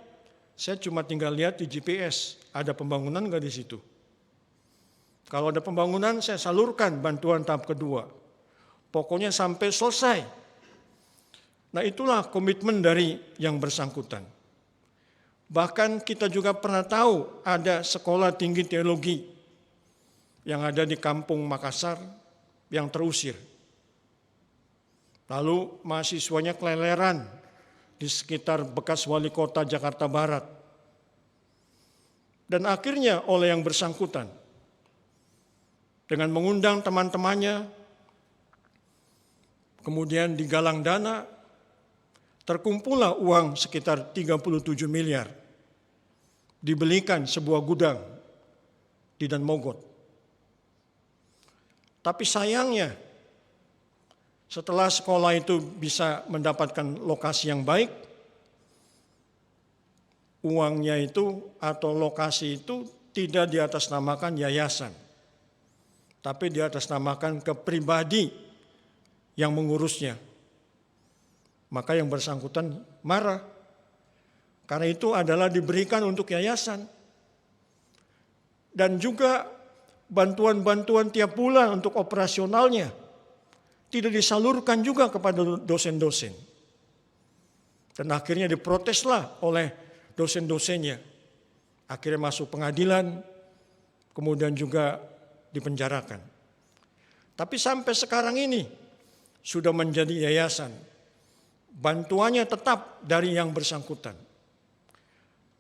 saya cuma tinggal lihat di GPS. Ada pembangunan nggak di situ? Kalau ada pembangunan, saya salurkan bantuan tahap kedua. Pokoknya sampai selesai. Nah, itulah komitmen dari yang bersangkutan. Bahkan kita juga pernah tahu ada sekolah tinggi teologi yang ada di kampung Makassar yang terusir. Lalu mahasiswanya keleleran di sekitar bekas wali kota Jakarta Barat. Dan akhirnya oleh yang bersangkutan, dengan mengundang teman-temannya, kemudian digalang dana, terkumpullah uang sekitar 37 miliar. Dibelikan sebuah gudang di Dan Mogot. Tapi sayangnya, setelah sekolah itu bisa mendapatkan lokasi yang baik, uangnya itu atau lokasi itu tidak diatasnamakan yayasan, tapi diatasnamakan ke pribadi yang mengurusnya. Maka yang bersangkutan marah, karena itu adalah diberikan untuk yayasan. Dan juga bantuan-bantuan tiap bulan untuk operasionalnya tidak disalurkan juga kepada dosen-dosen. Dan akhirnya diproteslah oleh dosen-dosennya. Akhirnya masuk pengadilan, kemudian juga dipenjarakan. Tapi sampai sekarang ini sudah menjadi yayasan. Bantuannya tetap dari yang bersangkutan.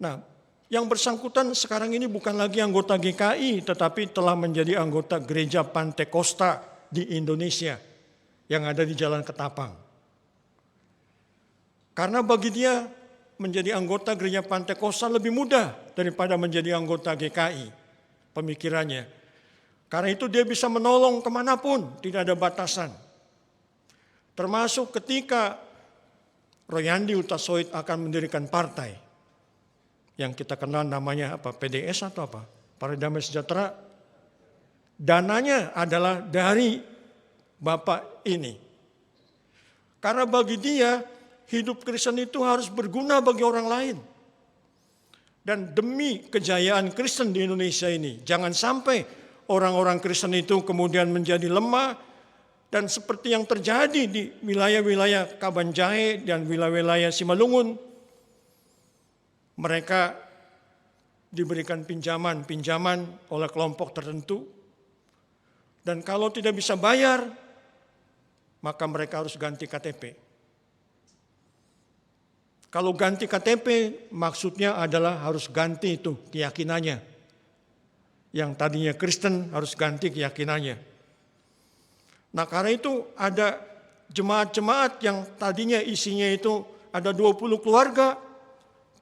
Nah, yang bersangkutan sekarang ini bukan lagi anggota GKI, tetapi telah menjadi anggota Gereja Pantekosta di Indonesia yang ada di Jalan Ketapang. Karena bagi dia menjadi anggota Gereja Pantekosta lebih mudah daripada menjadi anggota GKI, pemikirannya. Karena itu dia bisa menolong kemanapun, tidak ada batasan. Termasuk ketika Royandi Utasoid akan mendirikan partai yang kita kenal namanya apa, PDS atau apa, Partai Damai Sejahtera. Dananya adalah dari Bapak ini. Karena bagi dia hidup Kristen itu harus berguna bagi orang lain. Dan demi kejayaan Kristen di Indonesia ini, jangan sampai orang-orang Kristen itu kemudian menjadi lemah. Dan seperti yang terjadi di wilayah-wilayah Kabanjahe dan wilayah-wilayah Simalungun, mereka diberikan pinjaman oleh kelompok tertentu, Dan kalau tidak bisa bayar, maka mereka harus ganti KTP. Kalau ganti KTP maksudnya adalah harus ganti itu keyakinannya. Yang tadinya Kristen harus ganti keyakinannya. Nah, karena itu ada jemaat-jemaat yang tadinya isinya itu ada 20 keluarga,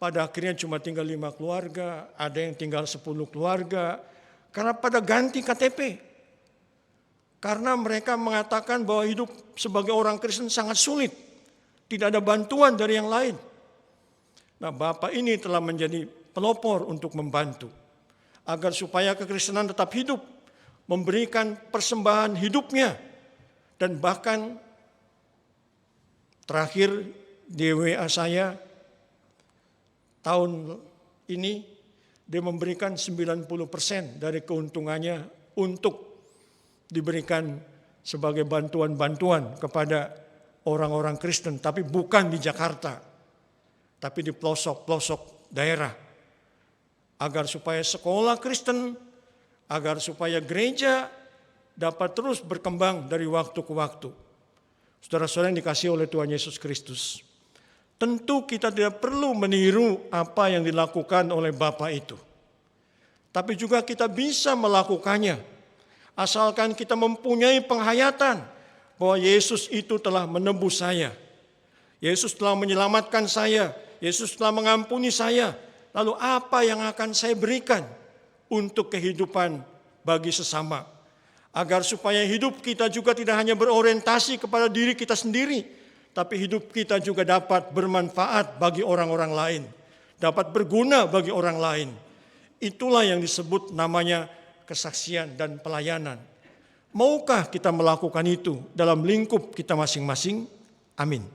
pada akhirnya cuma tinggal 5 keluarga, ada yang tinggal 10 keluarga, karena pada ganti KTP. Karena mereka mengatakan bahwa hidup sebagai orang Kristen sangat sulit, tidak ada bantuan dari yang lain. Nah, Bapak ini telah menjadi pelopor untuk membantu, agar supaya kekristenan tetap hidup, memberikan persembahan hidupnya, dan bahkan terakhir di WA saya, tahun ini dia memberikan 90% dari keuntungannya untuk diberikan sebagai bantuan-bantuan kepada orang-orang Kristen, tapi bukan di Jakarta, tapi di pelosok-pelosok daerah, agar supaya sekolah Kristen, agar supaya gereja dapat terus berkembang dari waktu ke waktu. Saudara-saudara yang dikasihi oleh Tuhan Yesus Kristus, tentu kita tidak perlu meniru apa yang dilakukan oleh Bapak itu, tapi juga kita bisa melakukannya, asalkan kita mempunyai penghayatan bahwa Yesus itu telah menebus saya. Yesus telah menyelamatkan saya. Yesus telah mengampuni saya. Lalu apa yang akan saya berikan untuk kehidupan bagi sesama? Agar supaya hidup kita juga tidak hanya berorientasi kepada diri kita sendiri, tapi hidup kita juga dapat bermanfaat bagi orang-orang lain, dapat berguna bagi orang lain. Itulah yang disebut namanya kesaksian dan pelayanan. Maukah kita melakukan itu dalam lingkup kita masing-masing? Amin.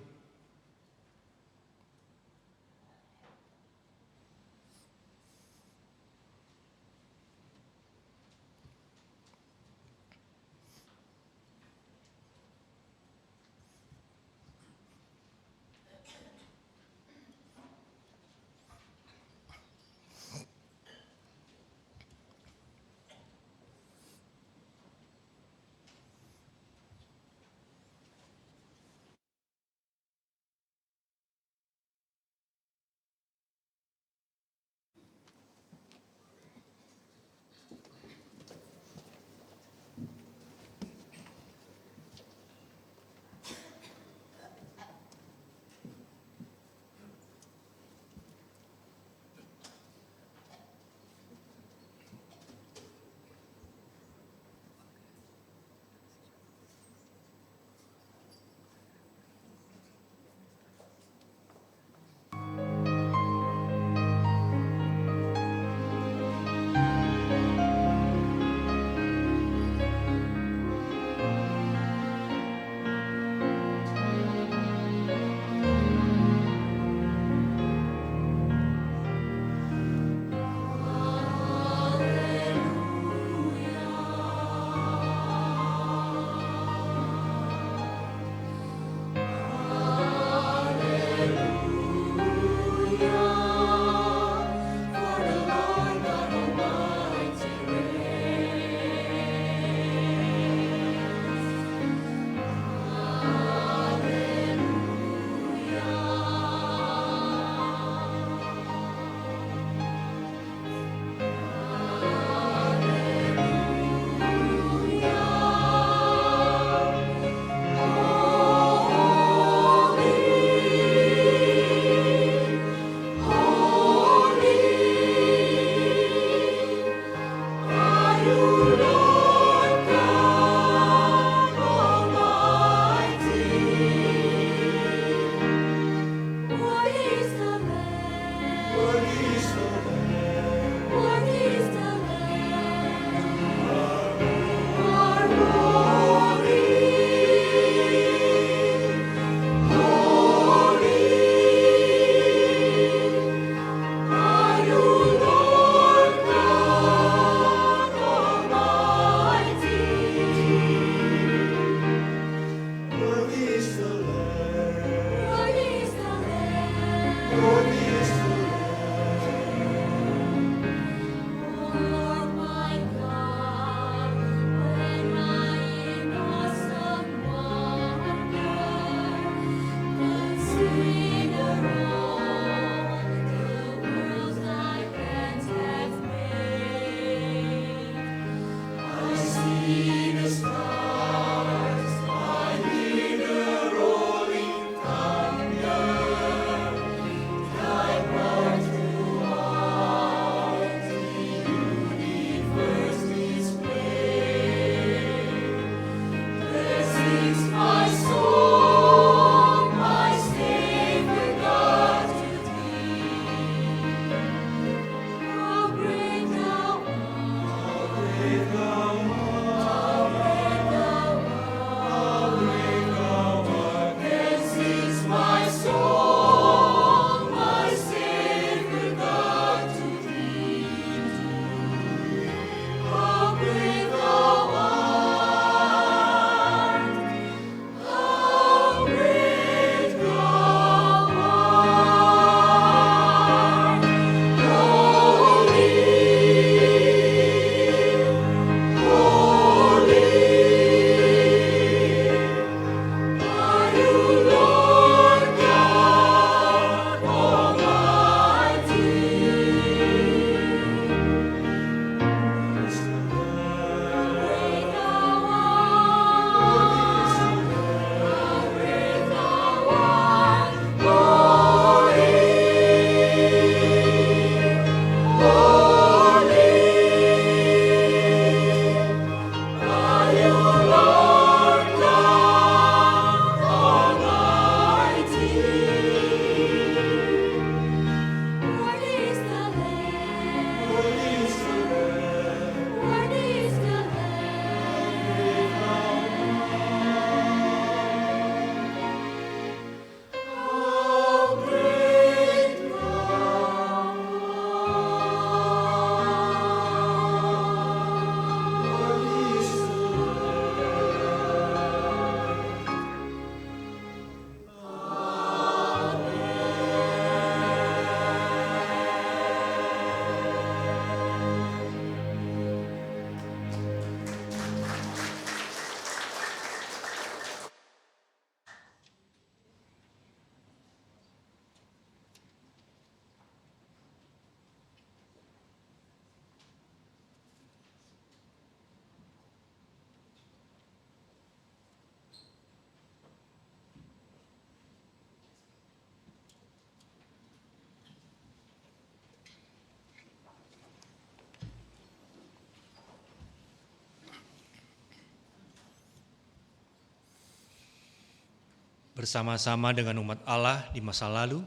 Bersama-sama dengan umat Allah di masa lalu,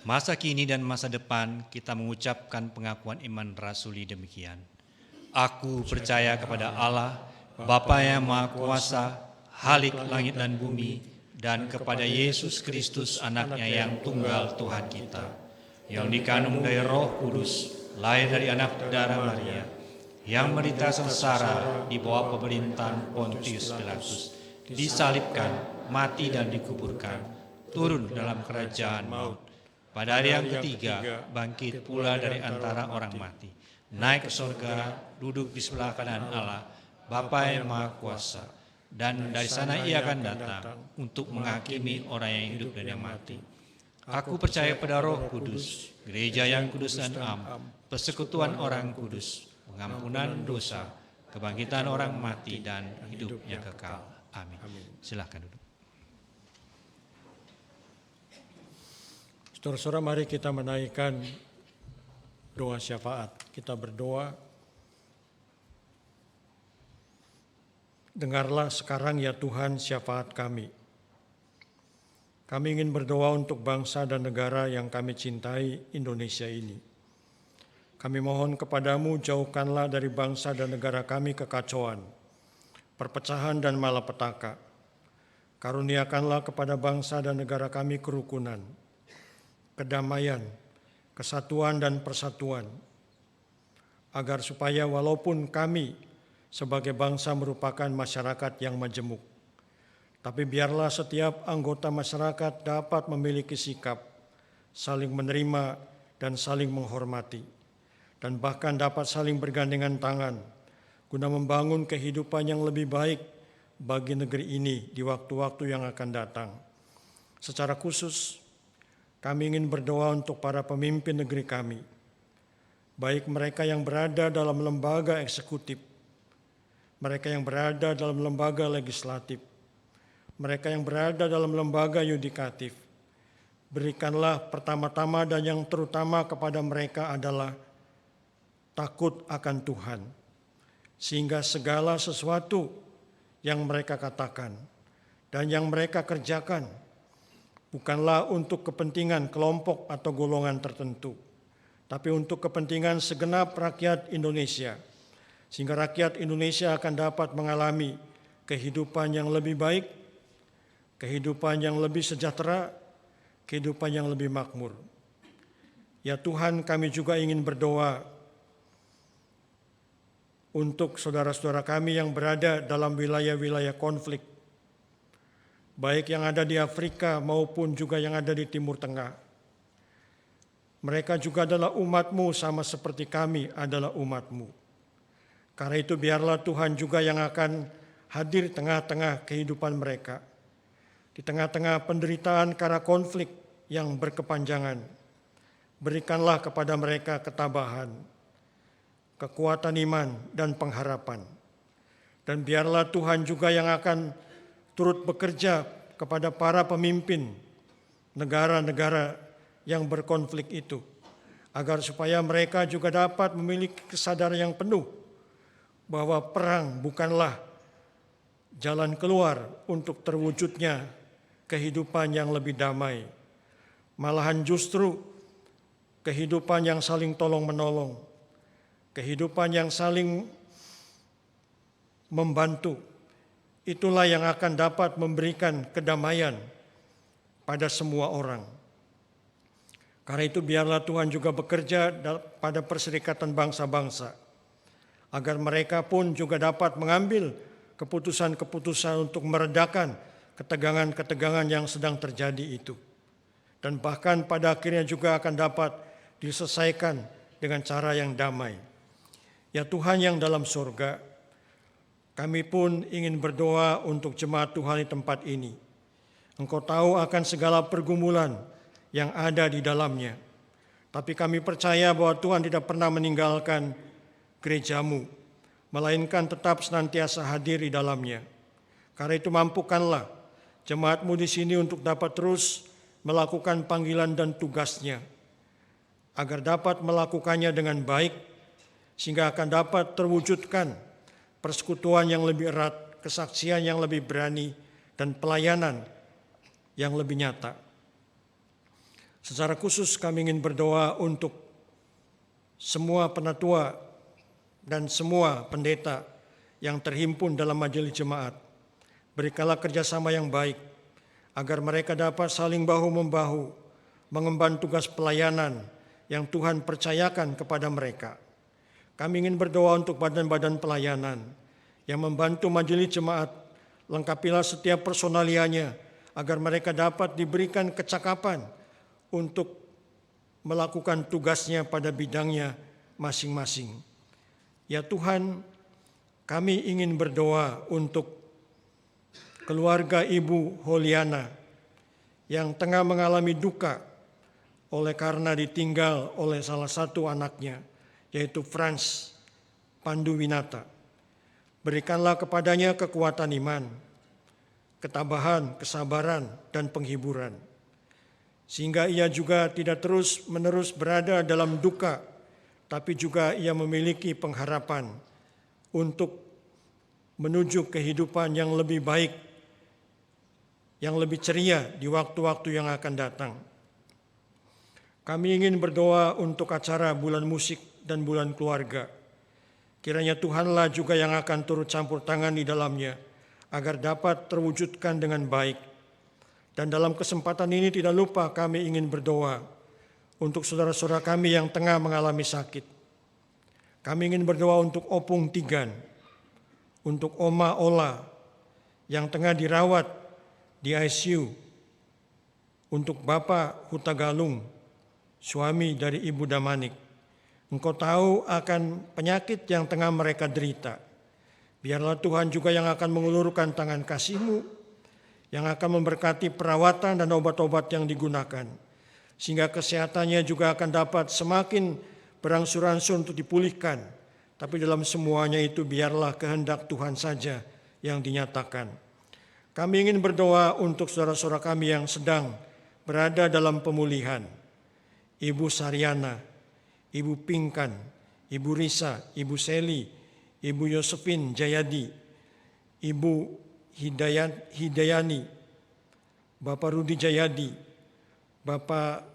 masa kini dan masa depan kita mengucapkan pengakuan iman rasuli demikian. Aku percaya kepada Allah, Bapa yang Maha Kuasa, Khalik langit dan bumi, dan kepada Yesus Kristus anaknya yang tunggal Tuhan kita, yang dikandung dari Roh Kudus, lahir dari anak darah Maria, yang menderita sengsara di bawah pemerintahan Pontius Pilatus, disalibkan, mati dan dikuburkan, turun dalam kerajaan maut. Pada hari yang ketiga, bangkit pula dari antara orang mati, naik ke surga, duduk di sebelah kanan Allah, Bapa yang Maha Kuasa, dan dari sana ia akan datang untuk menghakimi orang yang hidup dan yang mati. Aku percaya pada Roh Kudus, gereja yang kudus dan am, persekutuan orang kudus, pengampunan dosa, kebangkitan orang mati, dan hidupnya kekal. Amin. Silakan duduk. Saudara-saudara, mari kita menaikkan doa syafaat. Kita berdoa. Dengarlah sekarang ya Tuhan syafaat kami. Kami ingin berdoa untuk bangsa dan negara yang kami cintai, Indonesia ini. Kami mohon kepadamu, jauhkanlah dari bangsa dan negara kami kekacauan, perpecahan dan malapetaka. Karuniakanlah kepada bangsa dan negara kami kerukunan, kedamaian, kesatuan dan persatuan, agar supaya walaupun kami sebagai bangsa merupakan masyarakat yang majemuk, tapi biarlah setiap anggota masyarakat dapat memiliki sikap saling menerima dan saling menghormati, dan bahkan dapat saling bergandengan tangan guna membangun kehidupan yang lebih baik bagi negeri ini di waktu-waktu yang akan datang. Secara khusus, kami ingin berdoa untuk para pemimpin negeri kami, baik mereka yang berada dalam lembaga eksekutif, mereka yang berada dalam lembaga legislatif, mereka yang berada dalam lembaga yudikatif. Berikanlah pertama-tama dan yang terutama kepada mereka adalah takut akan Tuhan, sehingga segala sesuatu yang mereka katakan dan yang mereka kerjakan bukanlah untuk kepentingan kelompok atau golongan tertentu, tapi untuk kepentingan segenap rakyat Indonesia, sehingga rakyat Indonesia akan dapat mengalami kehidupan yang lebih baik, kehidupan yang lebih sejahtera, kehidupan yang lebih makmur. Ya Tuhan, kami juga ingin berdoa untuk saudara-saudara kami yang berada dalam wilayah-wilayah konflik, baik yang ada di Afrika maupun juga yang ada di Timur Tengah. Mereka juga adalah umat-Mu sama seperti kami adalah umat-Mu. Karena itu biarlah Tuhan juga yang akan hadir di tengah-tengah kehidupan mereka, di tengah-tengah penderitaan karena konflik yang berkepanjangan. Berikanlah kepada mereka ketabahan, kekuatan iman, dan pengharapan. Dan biarlah Tuhan juga yang akan turut bekerja kepada para pemimpin negara-negara yang berkonflik itu, agar supaya mereka juga dapat memiliki kesadaran yang penuh bahwa perang bukanlah jalan keluar untuk terwujudnya kehidupan yang lebih damai. Malahan justru kehidupan yang saling tolong-menolong, kehidupan yang saling membantu, itulah yang akan dapat memberikan kedamaian pada semua orang. Karena itu biarlah Tuhan juga bekerja pada perserikatan bangsa-bangsa, agar mereka pun juga dapat mengambil keputusan-keputusan untuk meredakan ketegangan-ketegangan yang sedang terjadi itu. Dan bahkan pada akhirnya juga akan dapat diselesaikan dengan cara yang damai. Ya Tuhan yang dalam surga, kami pun ingin berdoa untuk jemaat Tuhan di tempat ini. Engkau tahu akan segala pergumulan yang ada di dalamnya. Tapi kami percaya bahwa Tuhan tidak pernah meninggalkan gereja-Mu, melainkan tetap senantiasa hadir di dalamnya. Karena itu mampukanlah jemaat-Mu di sini untuk dapat terus melakukan panggilan dan tugasnya, agar dapat melakukannya dengan baik, sehingga akan dapat terwujudkan persekutuan yang lebih erat, kesaksian yang lebih berani, dan pelayanan yang lebih nyata. Secara khusus kami ingin berdoa untuk semua penatua dan semua pendeta yang terhimpun dalam majelis jemaat. Berikanlah kerjasama yang baik, agar mereka dapat saling bahu-membahu, mengemban tugas pelayanan yang Tuhan percayakan kepada mereka. Kami ingin berdoa untuk badan-badan pelayanan yang membantu majelis jemaat. Lengkapilah setiap personalianya, agar mereka dapat diberikan kecakapan untuk melakukan tugasnya pada bidangnya masing-masing. Ya Tuhan, kami ingin berdoa untuk keluarga Ibu Holiana yang tengah mengalami duka oleh karena ditinggal oleh salah satu anaknya, yaitu Frans Panduwinata. Berikanlah kepadanya kekuatan iman, ketabahan, kesabaran, dan penghiburan, sehingga ia juga tidak terus-menerus berada dalam duka, tapi juga ia memiliki pengharapan untuk menuju kehidupan yang lebih baik, yang lebih ceria di waktu-waktu yang akan datang. Kami ingin berdoa untuk acara bulan musik dan bulan keluarga. Kiranya Tuhanlah juga yang akan turut campur tangan di dalamnya, agar dapat terwujudkan dengan baik. Dan dalam kesempatan ini tidak lupa kami ingin berdoa untuk saudara-saudara kami yang tengah mengalami sakit. Kami ingin berdoa untuk Opung Tigan, untuk Oma Ola yang tengah dirawat di ICU, untuk Bapak Hutagalung, suami dari Ibu Damanik. Engkau tahu akan penyakit yang tengah mereka derita. Biarlah Tuhan juga yang akan mengulurkan tangan kasih-Mu, yang akan memberkati perawatan dan obat-obat yang digunakan, sehingga kesehatannya juga akan dapat semakin berangsur-angsur untuk dipulihkan. Tapi dalam semuanya itu biarlah kehendak Tuhan saja yang dinyatakan. Kami ingin berdoa untuk saudara-saudara kami yang sedang berada dalam pemulihan. Ibu Saryana, Ibu Pingkan, Ibu Risa, Ibu Seli, Ibu Yosefin Jayadi, Ibu Hidayani, Bapak Rudi Jayadi, Bapak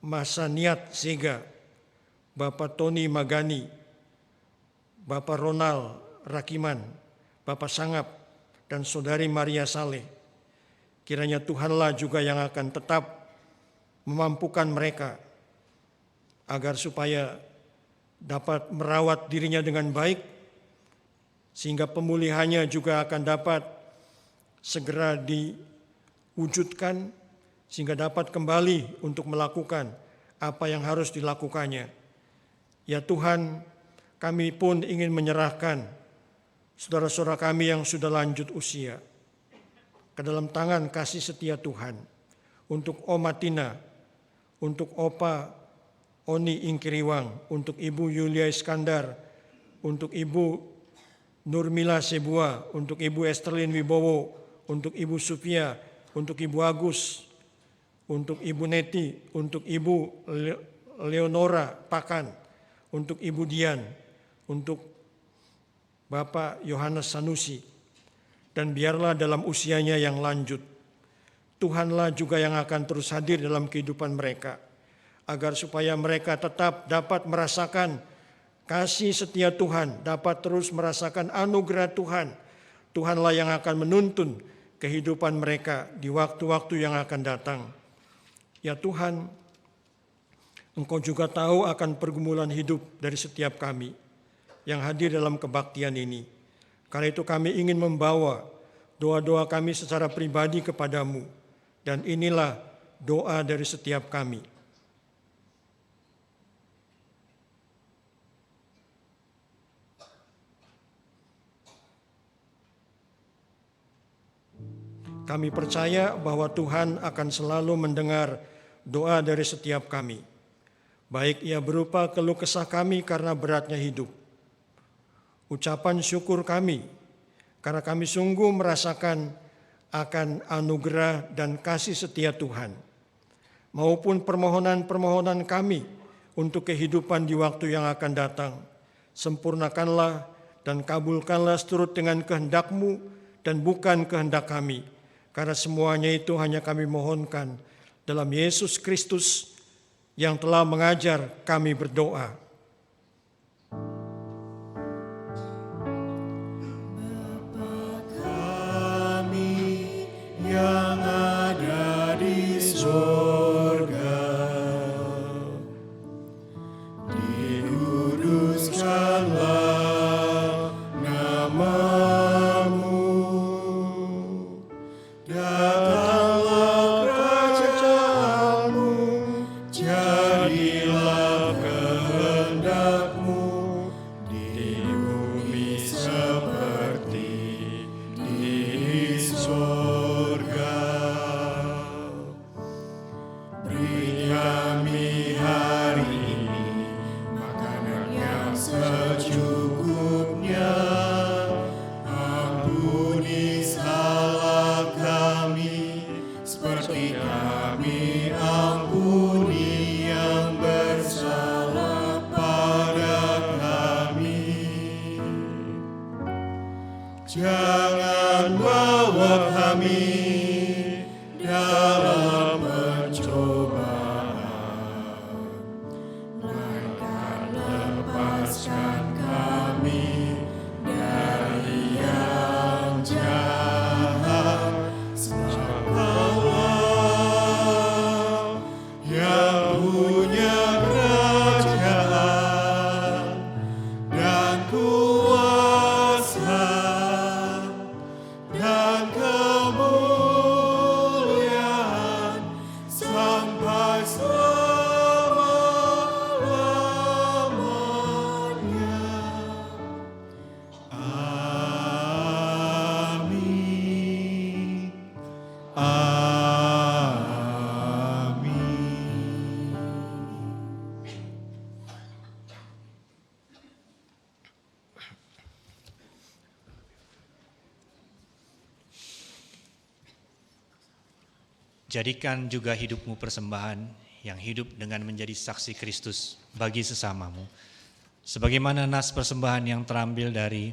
Masaniat Sega, Bapak Tony Magani, Bapak Ronald Rakiman, Bapak Sangap, dan Saudari Maria Saleh. Kiranya Tuhanlah juga yang akan tetap memampukan mereka agar supaya dapat merawat dirinya dengan baik, sehingga pemulihannya juga akan dapat segera diwujudkan, sehingga dapat kembali untuk melakukan apa yang harus dilakukannya. Ya Tuhan, kami pun ingin menyerahkan saudara-saudara kami yang sudah lanjut usia ke dalam tangan kasih setia Tuhan, untuk Oma Tina, untuk Opa Oni Ingkiriwang, untuk Ibu Yulia Iskandar, untuk Ibu Nurmila Sebua, untuk Ibu Esterlin Wibowo, untuk Ibu Sufia, untuk Ibu Agus, untuk Ibu Neti, untuk Ibu Leonora Pakan, untuk Ibu Dian, untuk Bapak Yohanes Sanusi. Dan biarlah dalam usianya yang lanjut, Tuhanlah juga yang akan terus hadir dalam kehidupan mereka, agar supaya mereka tetap dapat merasakan kasih setia Tuhan, dapat terus merasakan anugerah Tuhan. Tuhanlah yang akan menuntun kehidupan mereka di waktu-waktu yang akan datang. Ya Tuhan, Engkau juga tahu akan pergumulan hidup dari setiap kami yang hadir dalam kebaktian ini. Karena itu kami ingin membawa doa-doa kami secara pribadi kepadamu. Dan inilah doa dari setiap kami. Kami percaya bahwa Tuhan akan selalu mendengar doa dari setiap kami, baik ia berupa keluh kesah kami karena beratnya hidup, ucapan syukur kami karena kami sungguh merasakan akan anugerah dan kasih setia Tuhan, maupun permohonan-permohonan kami untuk kehidupan di waktu yang akan datang. Sempurnakanlah dan kabulkanlah seturut dengan kehendak-Mu dan bukan kehendak kami. Karena semuanya itu hanya kami mohonkan dalam Yesus Kristus yang telah mengajar kami berdoa. Bapa kami yang ada di surga, dikuduskanlah nama-Mu, datanglah kerajaan-Mu, jadilah kehendak-Mu di bumi seperti di surga. Beri kami hari ini makanan yang secukupnya. Ampuni salah kami, seperti kami ampuni yang bersalah pada kami. Jangan bawa kami dalam pencobaan, melainkan lepaskan kami dari yang jahat. Sebab Allah yang punya kerajaan dan kuasa dan kemuliaan sampai selama-lamanya. Amin. Amin. Jadikan juga hidupmu persembahan yang hidup dengan menjadi saksi Kristus bagi sesamamu. Sebagaimana nas persembahan yang terambil dari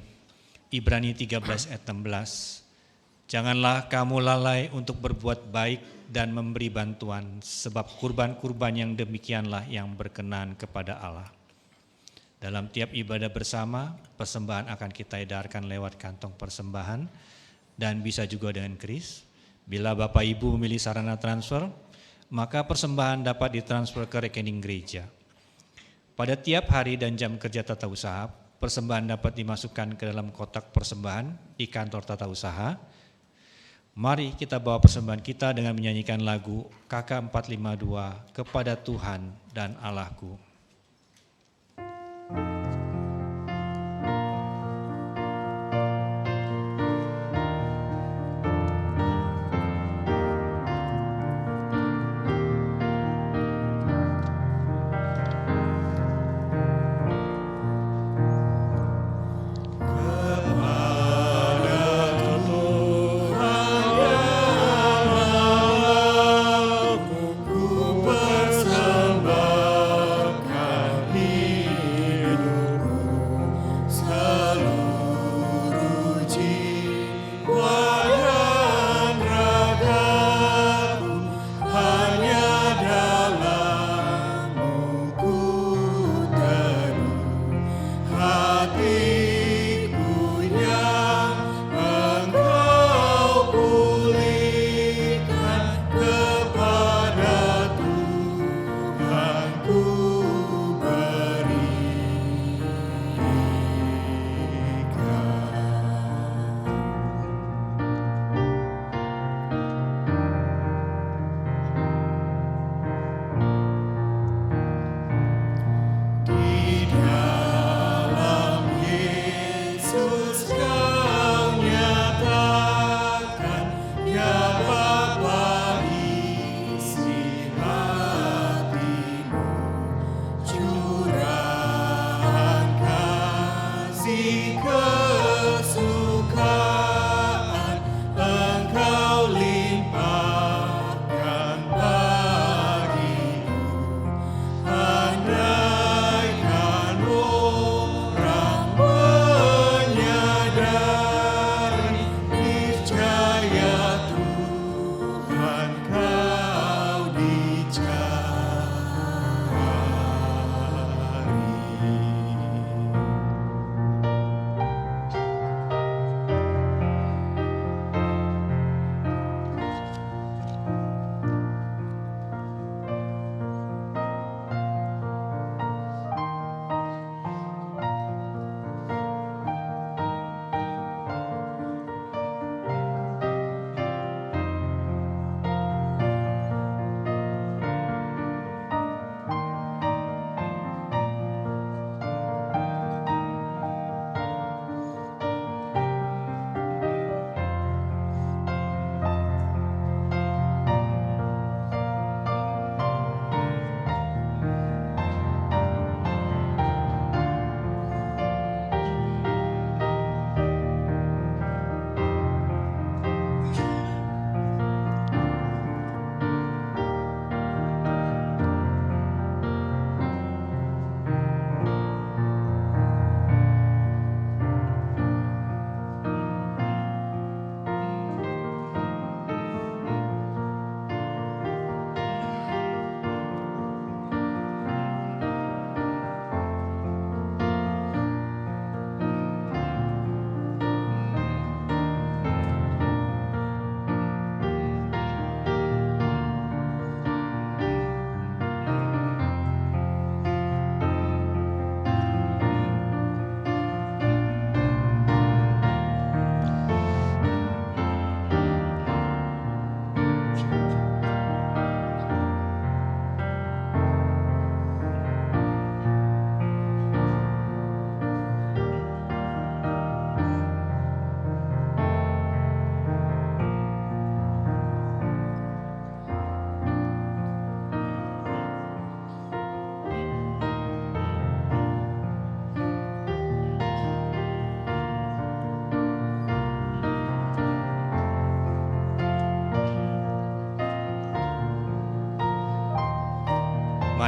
Ibrani 13 ayat 16. Janganlah kamu lalai untuk berbuat baik dan memberi bantuan, sebab kurban-kurban yang demikianlah yang berkenan kepada Allah. Dalam tiap ibadah bersama, persembahan akan kita edarkan lewat kantong persembahan dan bisa juga dengan kris. Bila Bapak Ibu memilih sarana transfer, maka persembahan dapat ditransfer ke rekening gereja. Pada tiap hari dan jam kerja tata usaha, persembahan dapat dimasukkan ke dalam kotak persembahan di kantor tata usaha. Mari kita bawa persembahan kita dengan menyanyikan lagu KK 452, Kepada Tuhan dan Allahku. Ku persembahkan hidup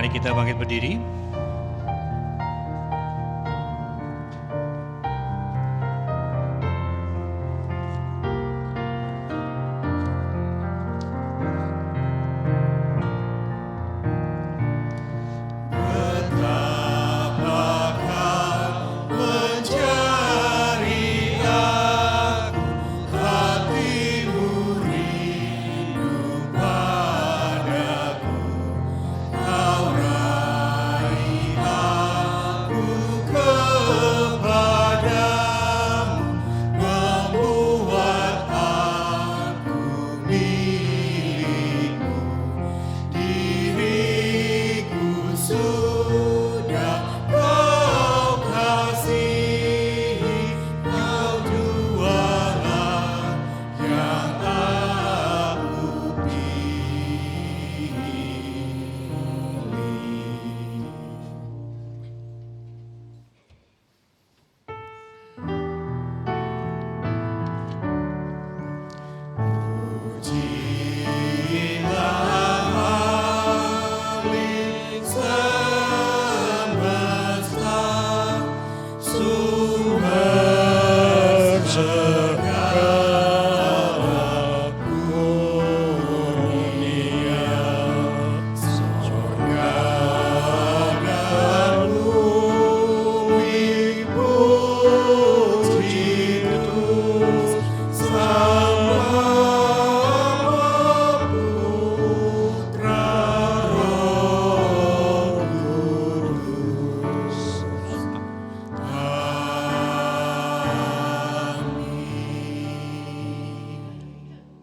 Mari kita bangkit berdiri.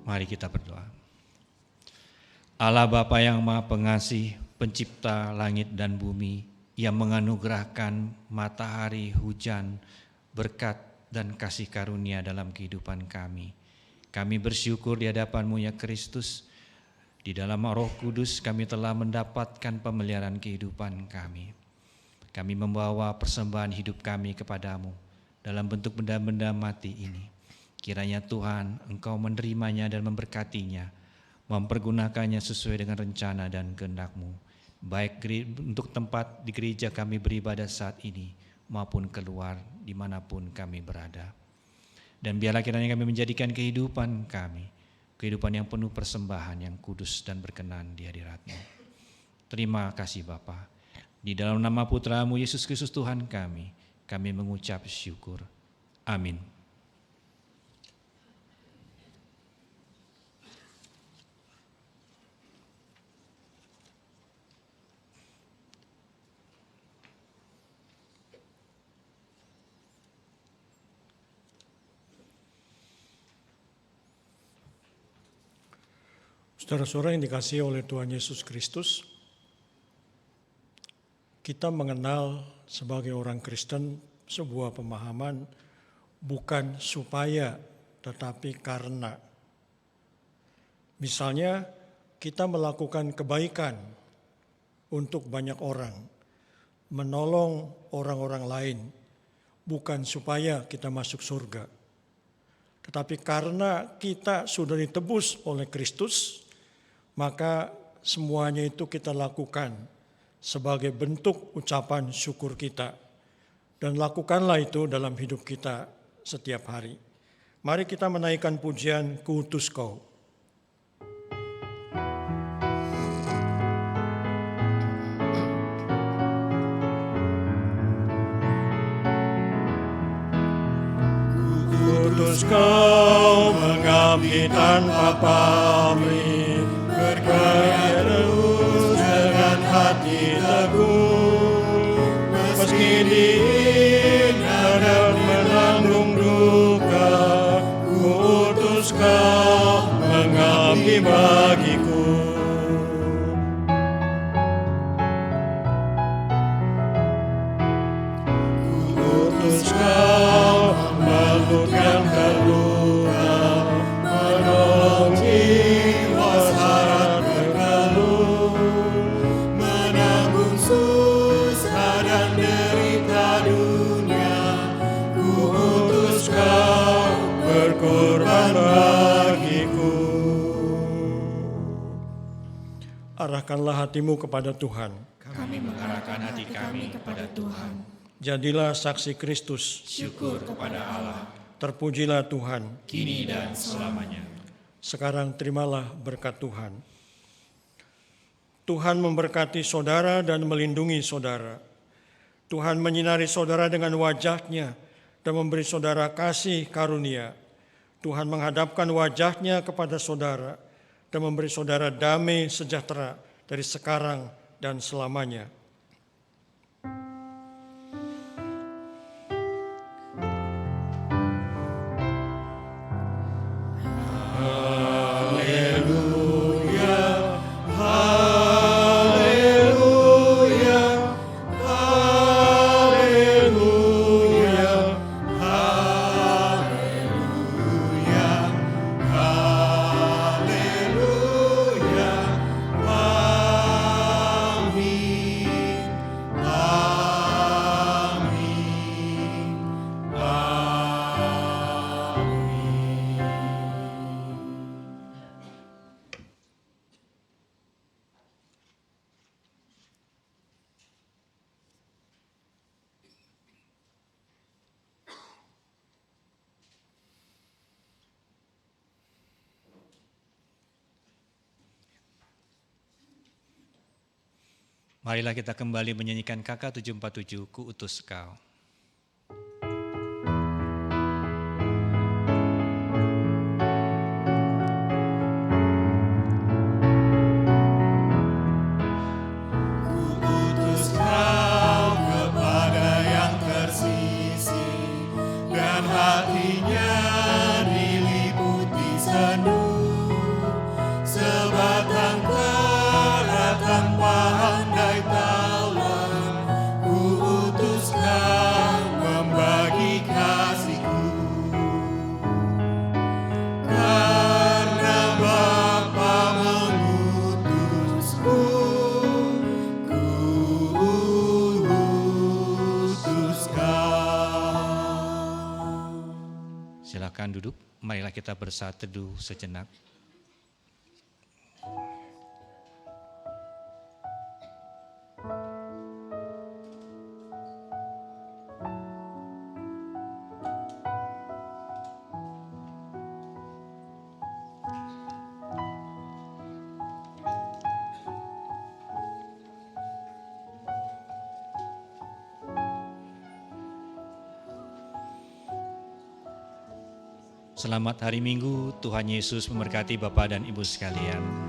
Mari kita berdoa. Allah Bapa yang Maha Pengasih, pencipta langit dan bumi, yang menganugerahkan matahari, hujan, berkat dan kasih karunia dalam kehidupan kami. Kami bersyukur di hadapan-Mu ya Kristus. Di dalam Roh Kudus kami telah mendapatkan pemeliharaan kehidupan kami. Kami membawa persembahan hidup kami kepadamu dalam bentuk benda-benda mati ini. Kiranya Tuhan Engkau menerimanya dan memberkatinya, mempergunakannya sesuai dengan rencana dan kehendak-Mu, baik untuk tempat di gereja kami beribadah saat ini, maupun keluar dimanapun kami berada. Dan biarlah kiranya kami menjadikan kehidupan kami, kehidupan yang penuh persembahan, yang kudus dan berkenan di hadirat-Mu. Terima kasih Bapa. Di dalam nama Putra-Mu Yesus Kristus Tuhan kami mengucap syukur. Amin. Saudara-saudara yang dikasihi oleh Tuhan Yesus Kristus, kita mengenal sebagai orang Kristen sebuah pemahaman bukan supaya tetapi karena. Misalnya kita melakukan kebaikan untuk banyak orang, menolong orang-orang lain, bukan supaya kita masuk surga. Tetapi karena kita sudah ditebus oleh Kristus, maka semuanya itu kita lakukan sebagai bentuk ucapan syukur kita. Dan lakukanlah itu dalam hidup kita setiap hari. Mari kita menaikkan pujian Kuutus Kau. Kuutus Kau mengabdi tanpa pamrih, berkarya terus dengan hati teguh, meski dihina dan menanggung duka. Kuutus Kau mengabdi bagiku. Kuutus Kau membalut yang terluka, menolong jiwa syarat berkeluh, menanggung susah dan derita dunia. Kuutus Kau berkorban bagiku. Arahkanlah hatimu kepada Tuhan. mengarahkan hati kami kepada Tuhan. Jadilah saksi Kristus. Syukur kepada Allah, Terpujilah Tuhan. kini dan selamanya. Sekarang terimalah berkat Tuhan. Tuhan memberkati saudara dan melindungi saudara. Tuhan menyinari saudara dengan wajah-Nya dan memberi saudara kasih karunia. Tuhan menghadapkan wajah-Nya kepada saudara dan memberi saudara damai sejahtera dari sekarang dan selamanya. Marilah kita kembali menyanyikan KK 747, Ku Utus Kau. Silakan duduk, marilah kita bersatu teduh sejenak. Selamat hari Minggu, Tuhan Yesus memberkati Bapak dan Ibu sekalian.